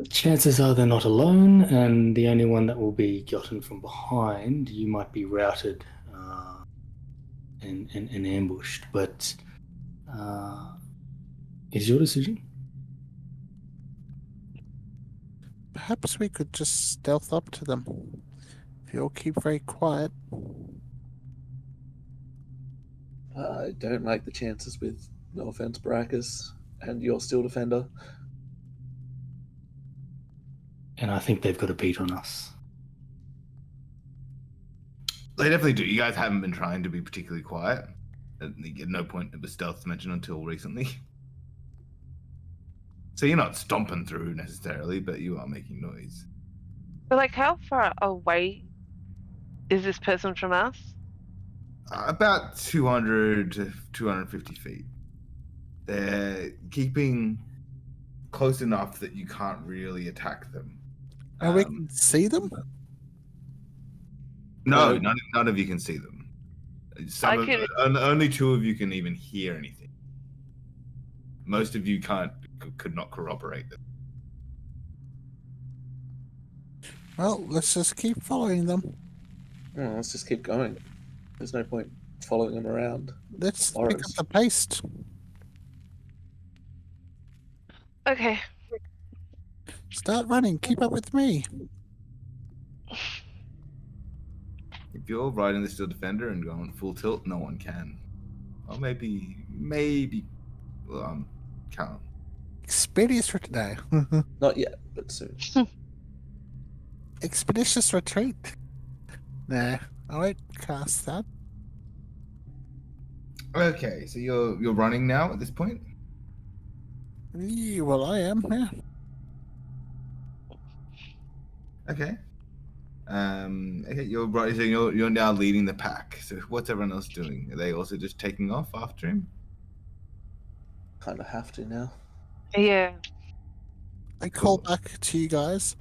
Chances are they're not alone, and the only one that will be gotten from behind, you might be routed and ambushed, but it's your decision. Perhaps we could just stealth up to them. If you all keep very quiet. I don't like the chances with, no offense, Baracus, and your Steel Defender. And I think they've got a beat on us. They definitely do. You guys haven't been trying to be particularly quiet. At no point it was stealth mentioned until recently. So you're not stomping through necessarily, but you are making noise. But like, how far away is this person from us? About 200 to 250 feet. They're keeping close enough that you can't really attack them. And we can see them? No, none of you can see them. Only two of you can even hear anything. Most of you could not corroborate that. Well, let's just keep following them. Well, let's just keep going. There's no point following them around. Let's pick up the pace. Okay. Start running. Keep up with me. If you're riding the Steel Defender and going full tilt, no one can. Or maybe, Callum. Expeditious retreat. Not yet, but soon. Expeditious retreat. Nah, I won't cast that. Okay, so you're running now at this point? Yeah, well, I am, yeah. Okay. Okay, you're right. So you're now leading the pack. So what's everyone else doing? Are they also just taking off after him? Kind of have to now. Yeah. I call back to you guys.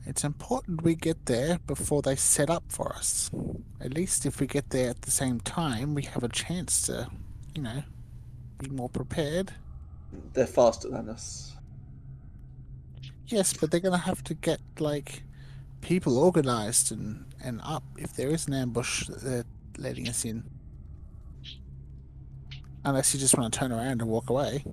It's important we get there before they set up for us. At least if we get there at the same time, we have a chance to, be more prepared. They're faster than us. Yes, but they're going to have to get, people organized and up if there is an ambush that they're letting us in. Unless you just want to turn around and walk away.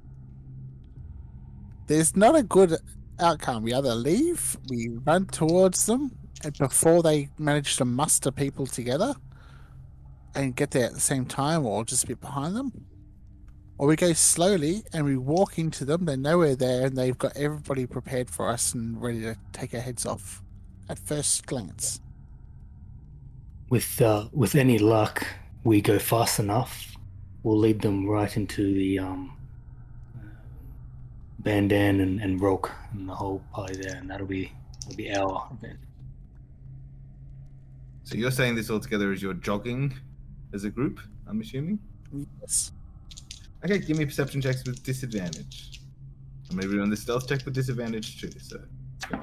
there's not a good outcome. We either leave, we run towards them, and before they manage to muster people together and get there at the same time, or just a bit behind them, or we go slowly and we walk into them. They know we're there, and they've got everybody prepared for us and ready to take our heads off at first glance. With any luck, we go fast enough, we'll lead them right into the Bandan and Roke and the whole party there, and that'll be our event. So you're saying this all together as you're jogging as a group, I'm assuming? Yes. Okay, give me perception checks with disadvantage. I'm going to run the stealth check with disadvantage too, so let's go.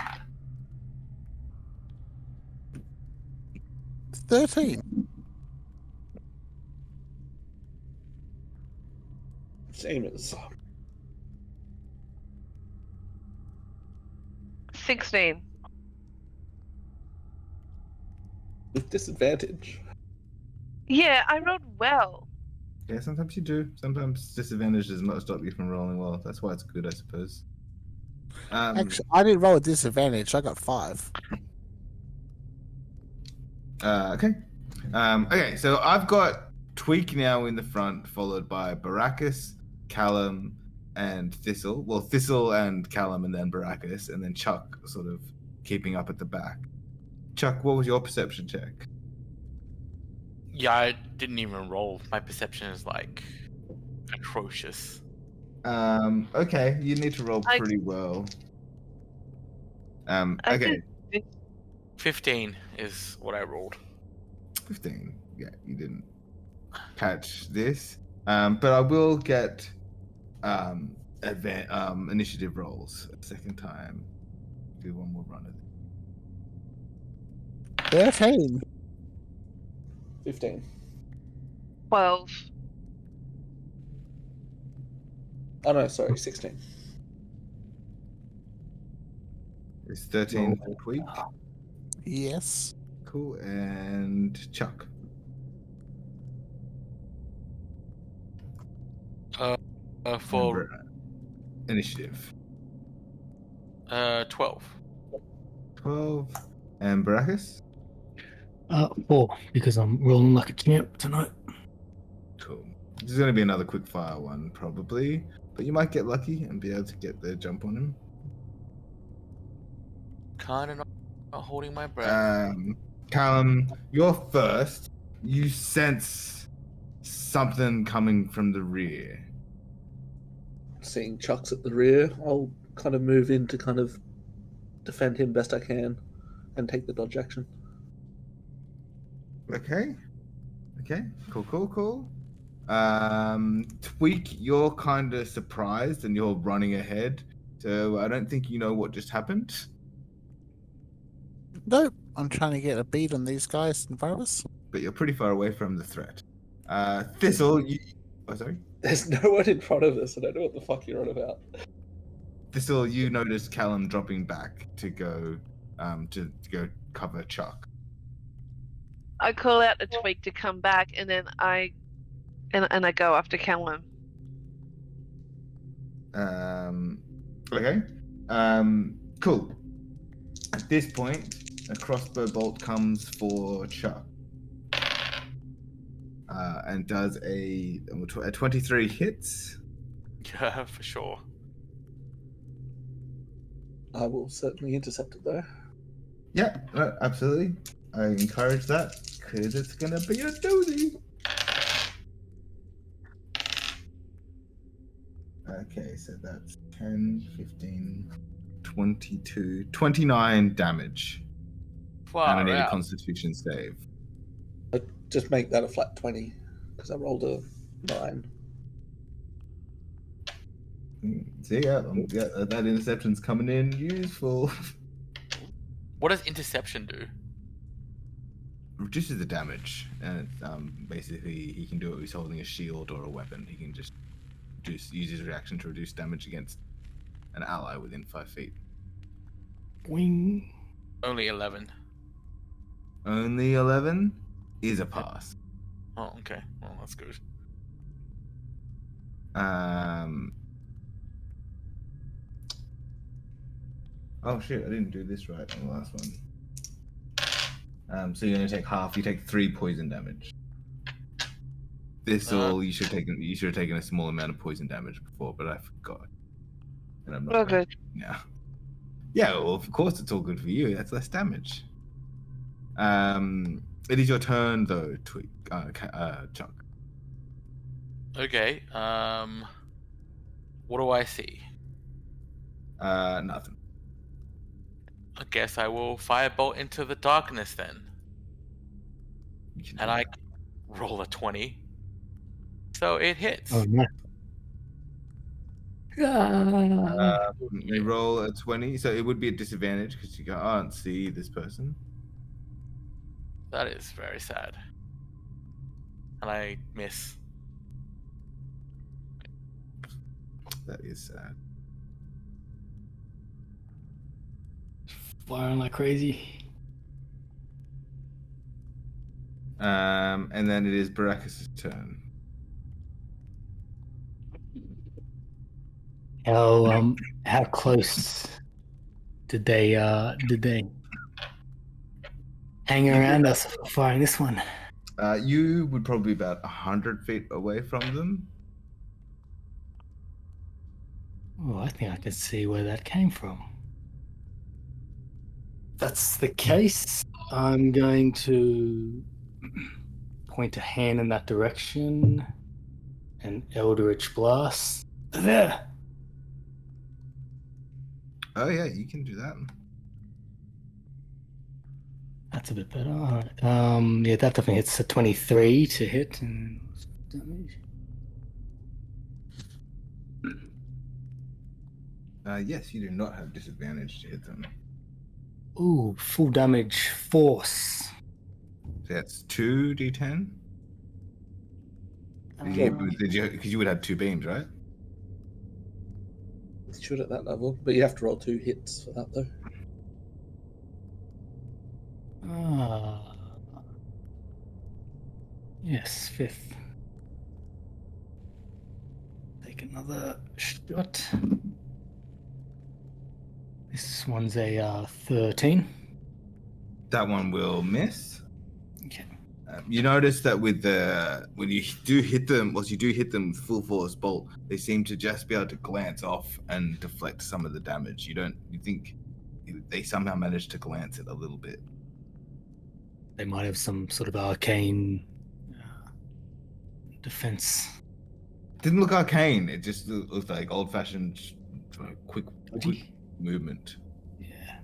13. Same as 16. with disadvantage. Yeah, I rolled well. Yeah, sometimes you do. Sometimes disadvantage does not stop you from rolling well. That's why it's good, I suppose. Actually, I didn't roll a disadvantage. I got 5. Okay. Okay, so I've got Tweak now in the front, followed by Baracus, Callum, and Thistle. Well, Thistle and Callum, and then Baracus, and then Chuck sort of keeping up at the back. Chuck, what was your perception check? Yeah, I didn't even roll. My perception is like atrocious. Okay, you need to roll pretty well. Okay. 15 is what I rolled. 15. Yeah, you didn't catch this. But I will get initiative rolls a second time. Do one more run of it. 13. 15. 12. Oh no, sorry, 16. It's 13 for Tweak. Yes. Cool. And Chuck. For Remember, initiative. 12. 12. And Baracus? 4, because I'm rolling like a champ tonight. Cool. This is going to be another quick fire one, probably. But you might get lucky and be able to get the jump on him. Kind of not holding my breath. Callum, you're first. You sense something coming from the rear. Seeing Chuck's at the rear, I'll kind of move in to kind of defend him best I can and take the dodge action. Okay. Cool. Tweak, you're kind of surprised and you're running ahead. So I don't think you know what just happened. Nope. I'm trying to get a beat on these guys in front of us. But you're pretty far away from the threat. Thistle, oh, sorry? There's no one in front of us. I don't know what the fuck you're on about. Thistle, you notice Callum dropping back to go cover Chuck. I call out to Tweak to come back, and then I go after Callum. Okay. Cool. At this point, a crossbow bolt comes for Chuck. And does a 23 hits. Yeah, for sure. I will certainly intercept it though. Yeah, absolutely. I encourage that because it's gonna be a doozy. Okay, so that's 10, 15, 22, 29 damage. Wow, And I need a Constitution save. Just make that a flat 20 because I rolled a 9. See, that interception's coming in useful. What does interception do? Reduces the damage, and basically he can do it if he's holding a shield or a weapon. He can just use his reaction to reduce damage against an ally within 5 feet. Wing. Only 11. Only 11 is a pass. Oh, okay. Well, that's good. Oh shit! I didn't do this right on the last one. So you're gonna take half. You take 3 poison damage. This all you should have taken a small amount of poison damage before, but I forgot. And I'm not Oh, going good. to now. Yeah, well, of course it's all good for you. That's less damage. It is your turn though, Chuck. Okay. What do I see? Nothing. I guess I will firebolt into the darkness then. You can And do I roll a 20. So it hits. Oh no. You roll a 20, so it would be a disadvantage because you can't see this person. That is very sad. And I miss. That is sad. Firing like crazy. And then it is Barakas' turn. How close did they hang around us firing this one? You would probably be about 100 feet away from them. Oh, I think I can see where that came from. If that's the case, I'm going to point a hand in that direction and Eldritch Blast. There! Oh yeah, you can do that. That's a bit better. All right. Yeah, that definitely hits a 23 to hit and damage. Yes, you do not have disadvantage to hit them. Ooh, full damage force. So that's 2d10. Because you would have 2 beams, right? It should at that level, but you have to roll 2 hits for that though. Yes, 5th. Take another shot. This one's a 13. That one will miss. Okay. You notice that with when you do hit them, once you do hit them with full force bolt, they seem to just be able to glance off and deflect some of the damage. You think they somehow managed to glance it a little bit. They might have some sort of arcane defense. Didn't look arcane. It just looked like old-fashioned, quick movement. Yeah.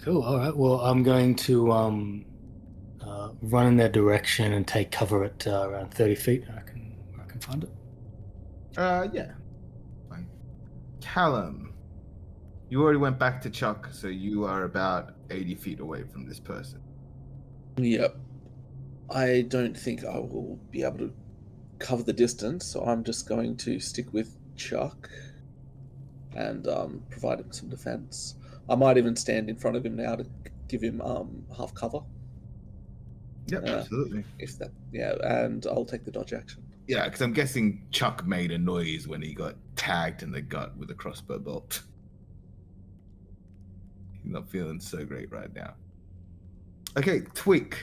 Cool. All right. Well, I'm going to run in their direction and take cover at around 30 feet. I can find it. Yeah. Fine. Callum, you already went back to Chuck, so you are about 80 feet away from this person. Yep. I don't think I will be able to cover the distance, so I'm just going to stick with Chuck and provide him some defense. I might even stand in front of him now to give him half cover. Yep, absolutely. If that, yeah, and I'll take the dodge action. Yeah, because I'm guessing Chuck made a noise when he got tagged in the gut with a crossbow bolt. He's not feeling so great right now. Okay, Tweak.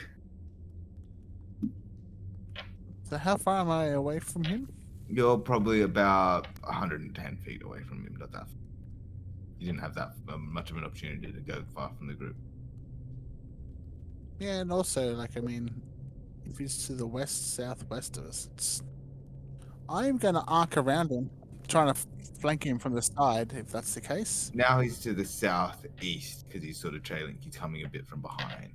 So how far am I away from him? You're probably about 110 feet away from him, not that far. You didn't have that much of an opportunity to go far from the group. Yeah, and also, like, I mean, if he's to the southwest of us, I'm going to arc around him, trying to flank him from the side, if that's the case. Now he's to the southeast because he's sort of trailing. He's coming a bit from behind.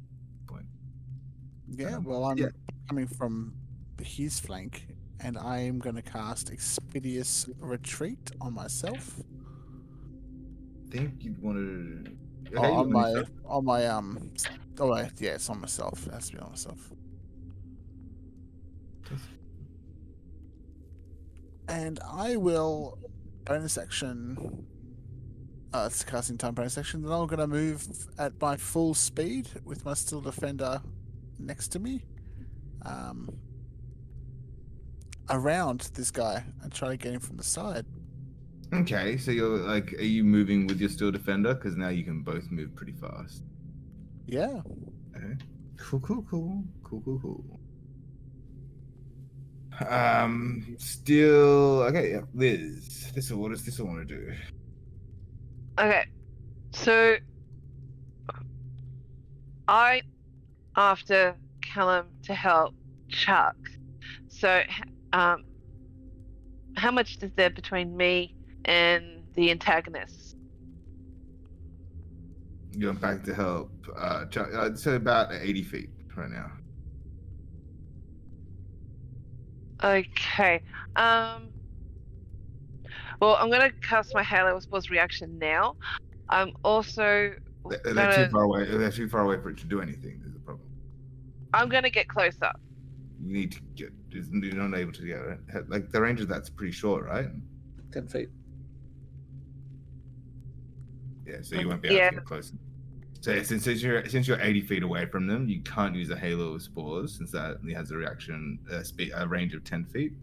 Yeah, well, I'm coming from his flank, and I am going to cast Expeditious Retreat on myself. I think you'd want to. Yeah, it's on myself. It has to be on myself. And I will bonus action. It's casting time bonus action. Then I'm going to move at my full speed with my Steel Defender next to me, around this guy and try to get him from the side. Okay, so you're like, are you moving with your steel defender? Because now you can both move pretty fast. Yeah. Okay. Cool. Still okay. Yeah, Liz. What does this one want to do? Okay, so I after Callum to help Chuck. So, how much is there between me and the antagonists? You're back to help. So about 80 feet right now. Okay. Well, I'm gonna cast my Halo of Spores reaction now. I'm also They're too far away. They're too far away for it to do anything. Is the problem. I'm gonna get closer. You need to get. You're not able to get it. Like the range of that's pretty short, right? 10 feet. Yeah, so you won't be able to get closer. So since you're 80 feet away from them, you can't use a Halo of Spores since that only has a reaction a range of 10 feet.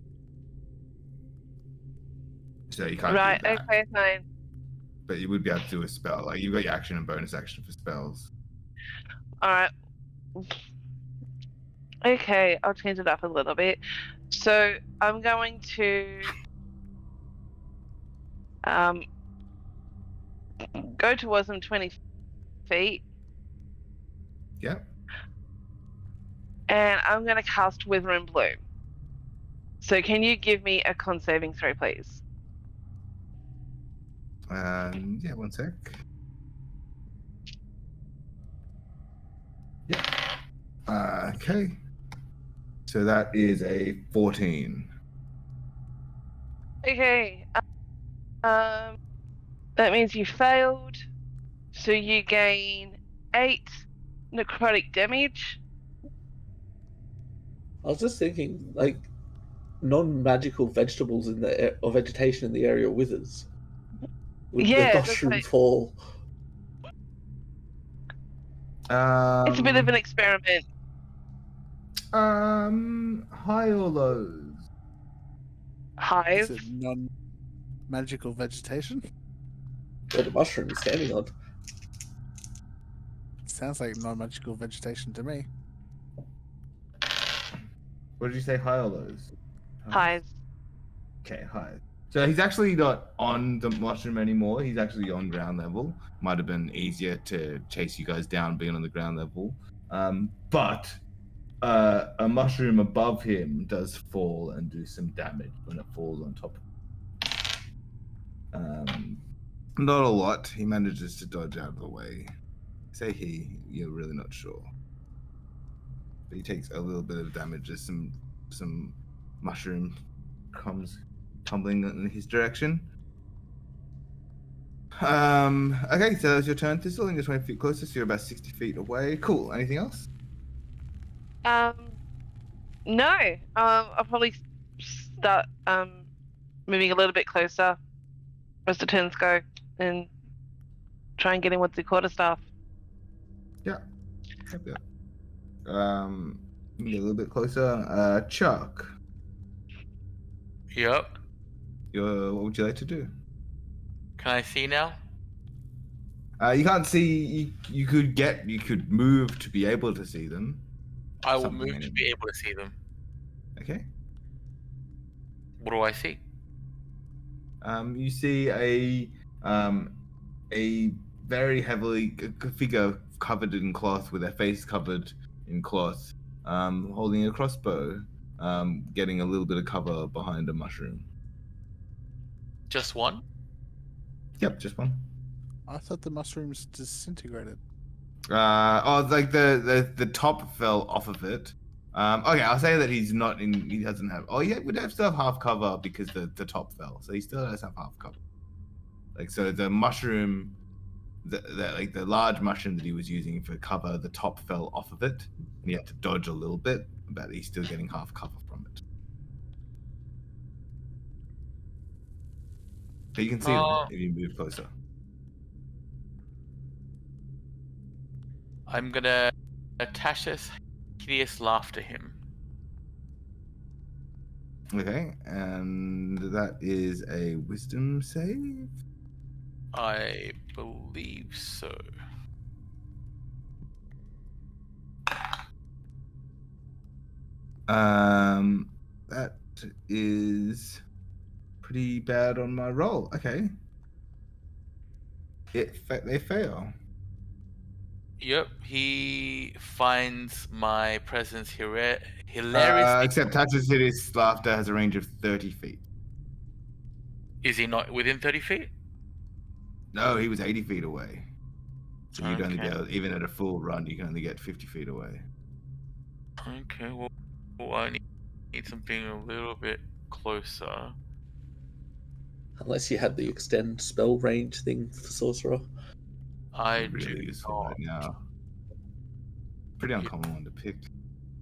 So you can't Right. do that. Okay. Fine. But you would be able to do a spell. Like you've got your action and bonus action for spells. All right. Okay, I'll change it up a little bit. So I'm going to go towards them 20 feet. Yep. And I'm going to cast Wither and Bloom. So can you give me a con saving throw, please? Yeah, one sec. Yeah. Okay. So that is a 14. Okay. That means you failed. So you gain 8 necrotic damage. I was just thinking, like, non-magical vegetables or vegetation in the area withers. Would the mushroom fall? It's a bit of an experiment. High or lows? Hive. Is it non-magical vegetation? Where the mushroom is standing on. Sounds like non-magical vegetation to me. What did you say, high or lows? Hive. Okay, high. So he's actually not on the mushroom anymore. He's actually on ground level. Might have been easier to chase you guys down being on the ground level. But a mushroom above him does fall and do some damage when it falls on top of him. Not a lot. He manages to dodge out of the way. Say he, you're really not sure. But he takes a little bit of damage as some mushroom comes tumbling in his direction. Okay, so that's your turn, Thistle, and you're 20 feet closer, so you're about 60 feet away. Cool. Anything else? No. I'll probably start moving a little bit closer as the turns go and try and get in with the quarterstaff. Yeah. Okay. Get a little bit closer. Chuck. Yep. What would you like to do? Can I see now? You can't see. You could move to be able to see them. I will Something move to be able to see them. Okay. What do I see? You see a very heavily figure covered in cloth with their face covered in cloth, holding a crossbow, getting a little bit of cover behind a mushroom. Just one? Yep, just one. I thought the mushrooms disintegrated. Like the top fell off of it. Okay, I'll say that he's not in. He doesn't have. Oh yeah, we'd still have half cover because the top fell, so he still does have half cover. Like so, the mushroom, the large mushroom that he was using for cover, the top fell off of it, and he had to dodge a little bit, but he's still getting half cover from it. So you can see them if you move closer. I'm gonna attach this hideous laugh to him. Okay, and that is a wisdom save. I believe so. That is pretty bad on my roll. Okay. They fail. Yep, he finds my presence hilariously. Except Tacitus' laughter has a range of 30 feet. Is he not within 30 feet? No, he was 80 feet away. So you'd only be Okay. able, even at a full run, you can only get 50 feet away. Okay, well I need something a little bit closer. Unless you had the extend spell range thing for sorcerer. I Really do useful not. right now. Pretty uncommon one to pick.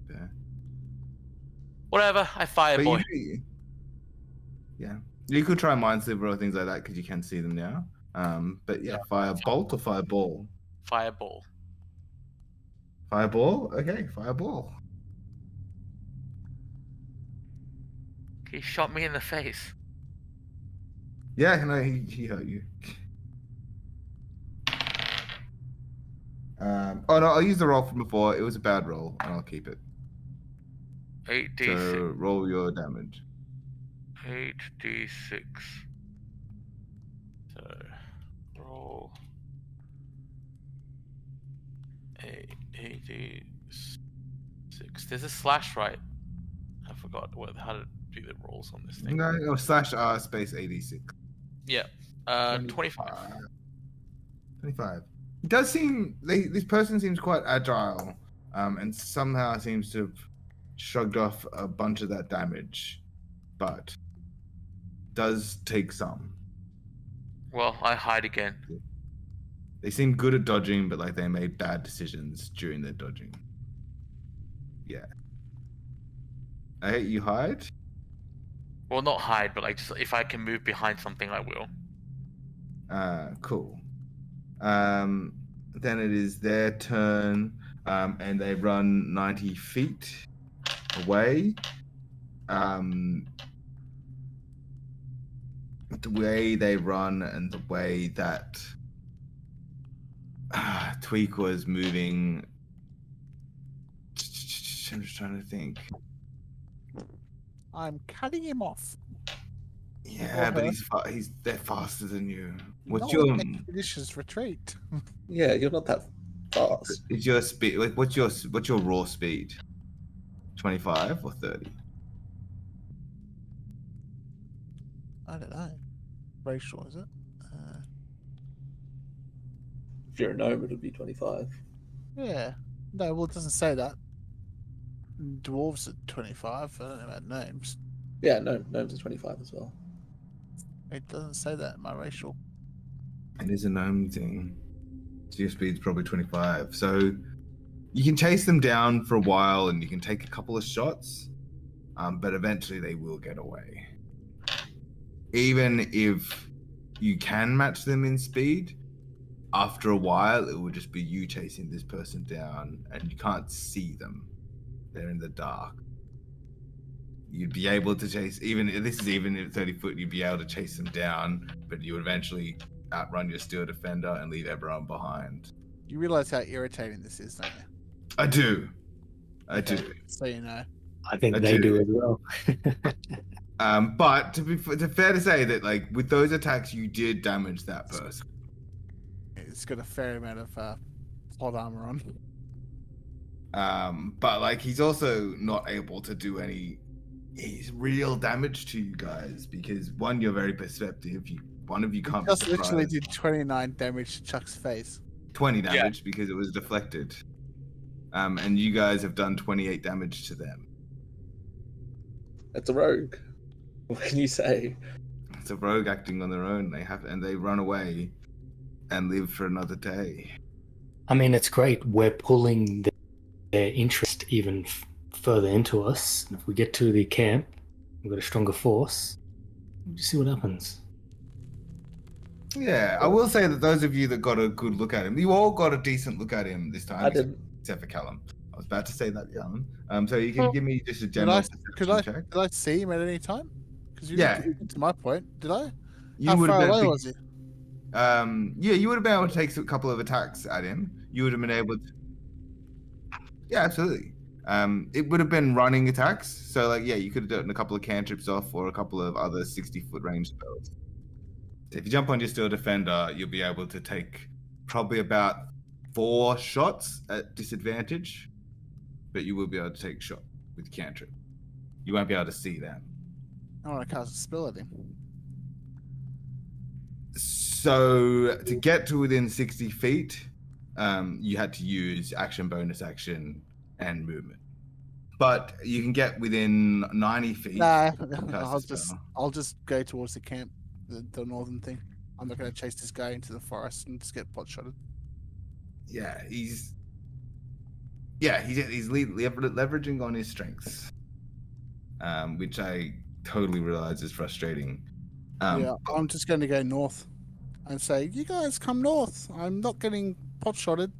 Yeah. Whatever, I fire But boy. yeah. You could try Mind Sliver or things like that because you can see them now. But yeah, fire bolt or fireball? Fireball. Fireball? Okay, fireball. He shot me in the face. Yeah, no, he hurt you. Oh no, I'll use the roll from before. It was a bad roll, and I'll keep it. 8d6. So roll your damage. 8d6. So roll 8d6. There's a slash, right? I forgot how to do the rolls on this thing. No, slash R space 86. Yeah. 25. 25. It does seem this person seems quite agile, and somehow seems to have shrugged off a bunch of that damage, but does take some. Well, I hide again. They seem good at dodging, but like they made bad decisions during their dodging. Yeah. Hey, you hide? Well, not hide, but like just if I can move behind something, I will. Cool. Then it is their turn, and they run 90 feet away. The way they run and the way that Tweak was moving. I'm just trying to think. I'm cutting him off. Yeah, Or but her. they're faster than you. What's No, your expeditious retreat. Yeah, you're not that fast. is your speed? Like, what's your raw speed? 25 or 30? I don't know. Racial, is it? If you're a gnome, it'll be 25. Yeah. No, well, it doesn't say that. Dwarves at 25. I don't know about gnomes. Yeah, no, gnomes are 25 as well. It doesn't say that in my racial. It is a gnome thing. So your speed's probably 25. So you can chase them down for a while and you can take a couple of shots, but eventually they will get away. Even if you can match them in speed, after a while it will just be you chasing this person down and you can't see them. They're in the dark. You'd be able to chase, even at 30 foot, you'd be able to chase them down, but you would eventually outrun your steel defender and leave everyone behind. You realize how irritating this is, don't you? I do. Okay, so you know. I think I they do. do as well. But to fair to say that, like, with those attacks, you did damage that person. It's got a fair amount of plot armor on. But like, he's also not able to do any real damage to you guys because one, you're very perceptive. One of you can't. Just be literally surprised. did 29 damage to Chuck's face. 20 damage because it was deflected. And you guys have done 28 damage to them. That's a rogue. What can you say? It's a rogue acting on their own. They run away and live for another day. I mean, it's great. We're pulling their interest even further into us. And if we get to the camp, we've got a stronger force. We'll just see what happens. Yeah, I will say that those of you that got a good look at him, you all got a decent look at him this time. I didn't. Except for Callum. I was about to say that, Alan. So you can give me just a Could general I, perception check. did I see him at any time? Because you Yeah. didn't get to my point, did I? You How would have far been away was he? Yeah, you would have been able to take a couple of attacks at him. You would have been able to. Yeah, absolutely. It would have been running attacks. So, like, yeah, you could have done a couple of cantrips off or a couple of other 60-foot range spells. So if you jump on your Steel Defender, you'll be able to take probably about 4 shots at disadvantage, but you will be able to take a shot with cantrip. You won't be able to see them. I want to cast a spell at him. So to get to within 60 feet, you had to use action, bonus action, and movement. But you can get within 90 feet. Nah, cast a spell. I'll just go towards the camp, the northern thing. I'm not going to chase this guy into the forest and just get pot shotted. Yeah, he's leveraging on his strengths, which I totally realize is frustrating. Yeah, I'm just going to go north and say, you guys come north. I'm not getting pot shotted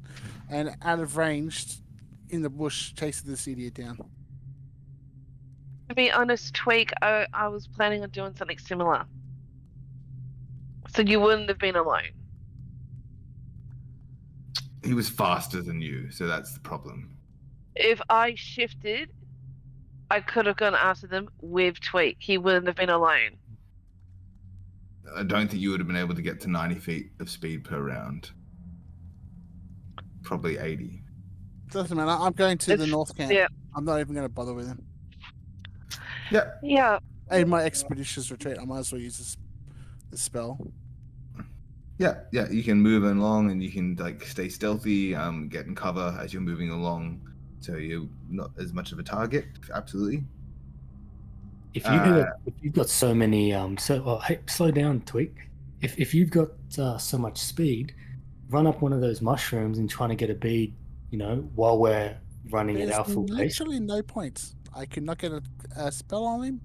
and out of range in the bush chasing this idiot down. To be honest, Tweak, I was planning on doing something similar. So you wouldn't have been alone. He was faster than you, so that's the problem. If I shifted, I could have gone after them with Tweak. He wouldn't have been alone. I don't think you would have been able to get to 90 feet of speed per round. Probably 80. Doesn't matter. I'm going to the north camp. Yeah. I'm not even going to bother with him. Yeah. Yeah. In my expeditious retreat, I might as well use this spell. Yeah, you can move along and you can like stay stealthy, get in cover as you're moving along, so you're not as much of a target. Absolutely. If you've got so many, hey, slow down, Tweak. If you've got so much speed, run up one of those mushrooms and trying to get a bead, while we're running at our full pace. There's literally no point. I could not get a spell on him.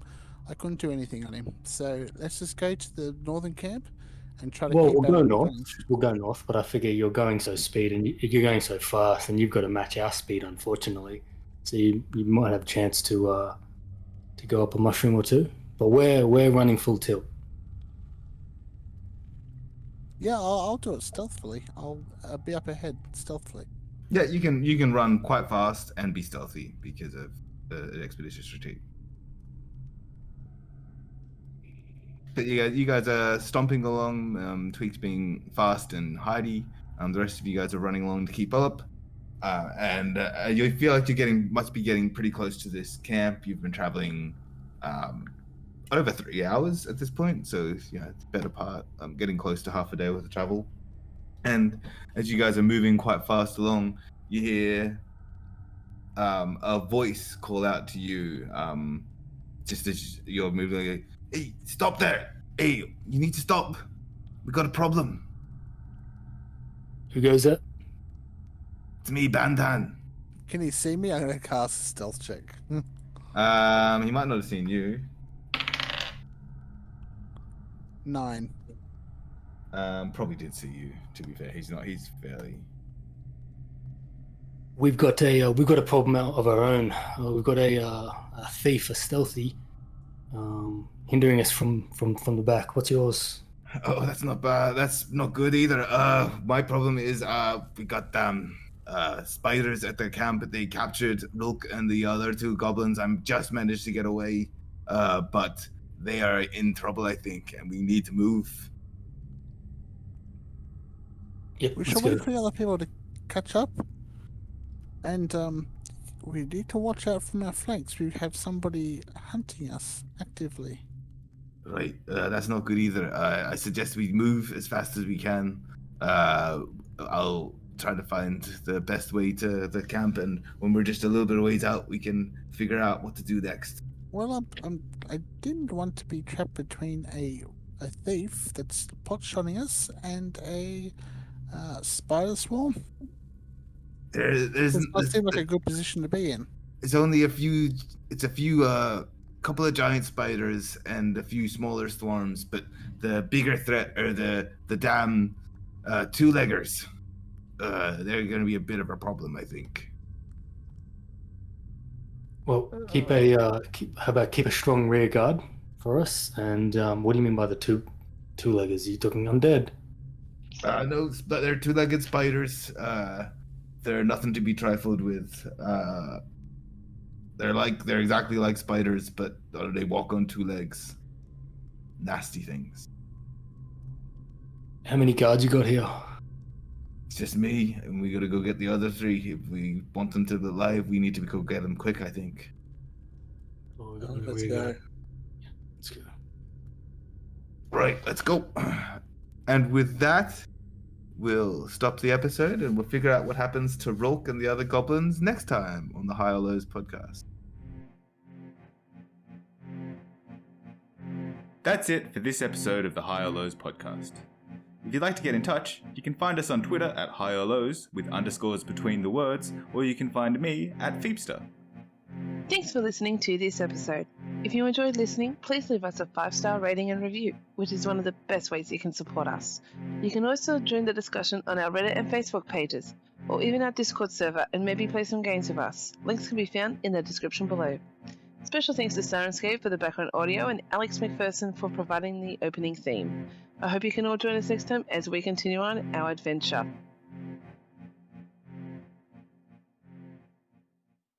I couldn't do anything on him. So let's just go to the northern camp and try to. Well, we'll go north. We'll go north, but I figure you're going so speed and you're going so fast, and you've got to match our speed, unfortunately. So you might have a chance to go up a mushroom or two. But we're running full tilt. Yeah, I'll do it stealthily. I'll be up ahead stealthily. Yeah, you can run quite fast and be stealthy because of the expeditious retreat. But you guys are stomping along. Tweak's being fast and hidey. The rest of you guys are running along to keep up. And you feel like must be getting pretty close to this camp. You've been traveling over 3 hours at this point, so it's better part. Getting close to half a day worth of travel. And as you guys are moving quite fast along, you hear a voice call out to you, just as you're moving. Like, hey, stop there! Hey, you need to stop. We got a problem. Who goes that? It's me, Bandan. Can he see me? I'm going to cast a stealth check. He might not have seen you. 9. Probably did see you. To be fair, he's fairly. We've got a problem of our own. We've got a thief, a stealthy, hindering us from the back. What's yours? Oh, that's not bad. That's not good either. My problem is we got spiders at the camp. They captured Lurk and the other 2 goblins. I'm just managed to get away, but they are in trouble, I think, and we need to move. Yep, We should wait for the other people to catch up. And we need to watch out from our flanks. We have somebody hunting us actively. Right, that's not good either. I suggest we move as fast as we can. I'll try to find the best way to the camp, and when we're just a little bit of ways out, we can figure out what to do next. Well, I didn't want to be trapped between a thief that's pot-shotting us and a spider swarm. There's That seems like a good position to be in. It's only a few couple of giant spiders and a few smaller swarms, but the bigger threat are the damn 2-leggers. They're going to be a bit of a problem, I think. Well, keep a strong rear guard for us. And what do you mean by the two-leggers? You talking undead? No, but they're two-legged spiders. They're nothing to be trifled with. They're exactly like spiders, but they walk on two legs. Nasty things. How many guards you got here? It's just me, and we gotta go get the other three. If we want them to be alive, we need to go get them quick, I think. Oh, Let's go. Let's go. Right, let's go. And with that, we'll stop the episode and we'll figure out what happens to Rolk and the other goblins next time on the High or Lows podcast. That's it for this episode of the High or Lows podcast. If you'd like to get in touch, you can find us on Twitter at High or Lows with underscores between the words, or you can find me at Feepster. Thanks for listening to this episode. If you enjoyed listening, please leave us a 5-star rating and review, which is one of the best ways you can support us. You can also join the discussion on our Reddit and Facebook pages, or even our Discord server, and maybe play some games with us. Links can be found in the description below. Special thanks to Sirenscape for the background audio and Alex McPherson for providing the opening theme. I hope you can all join us next time as we continue on our adventure.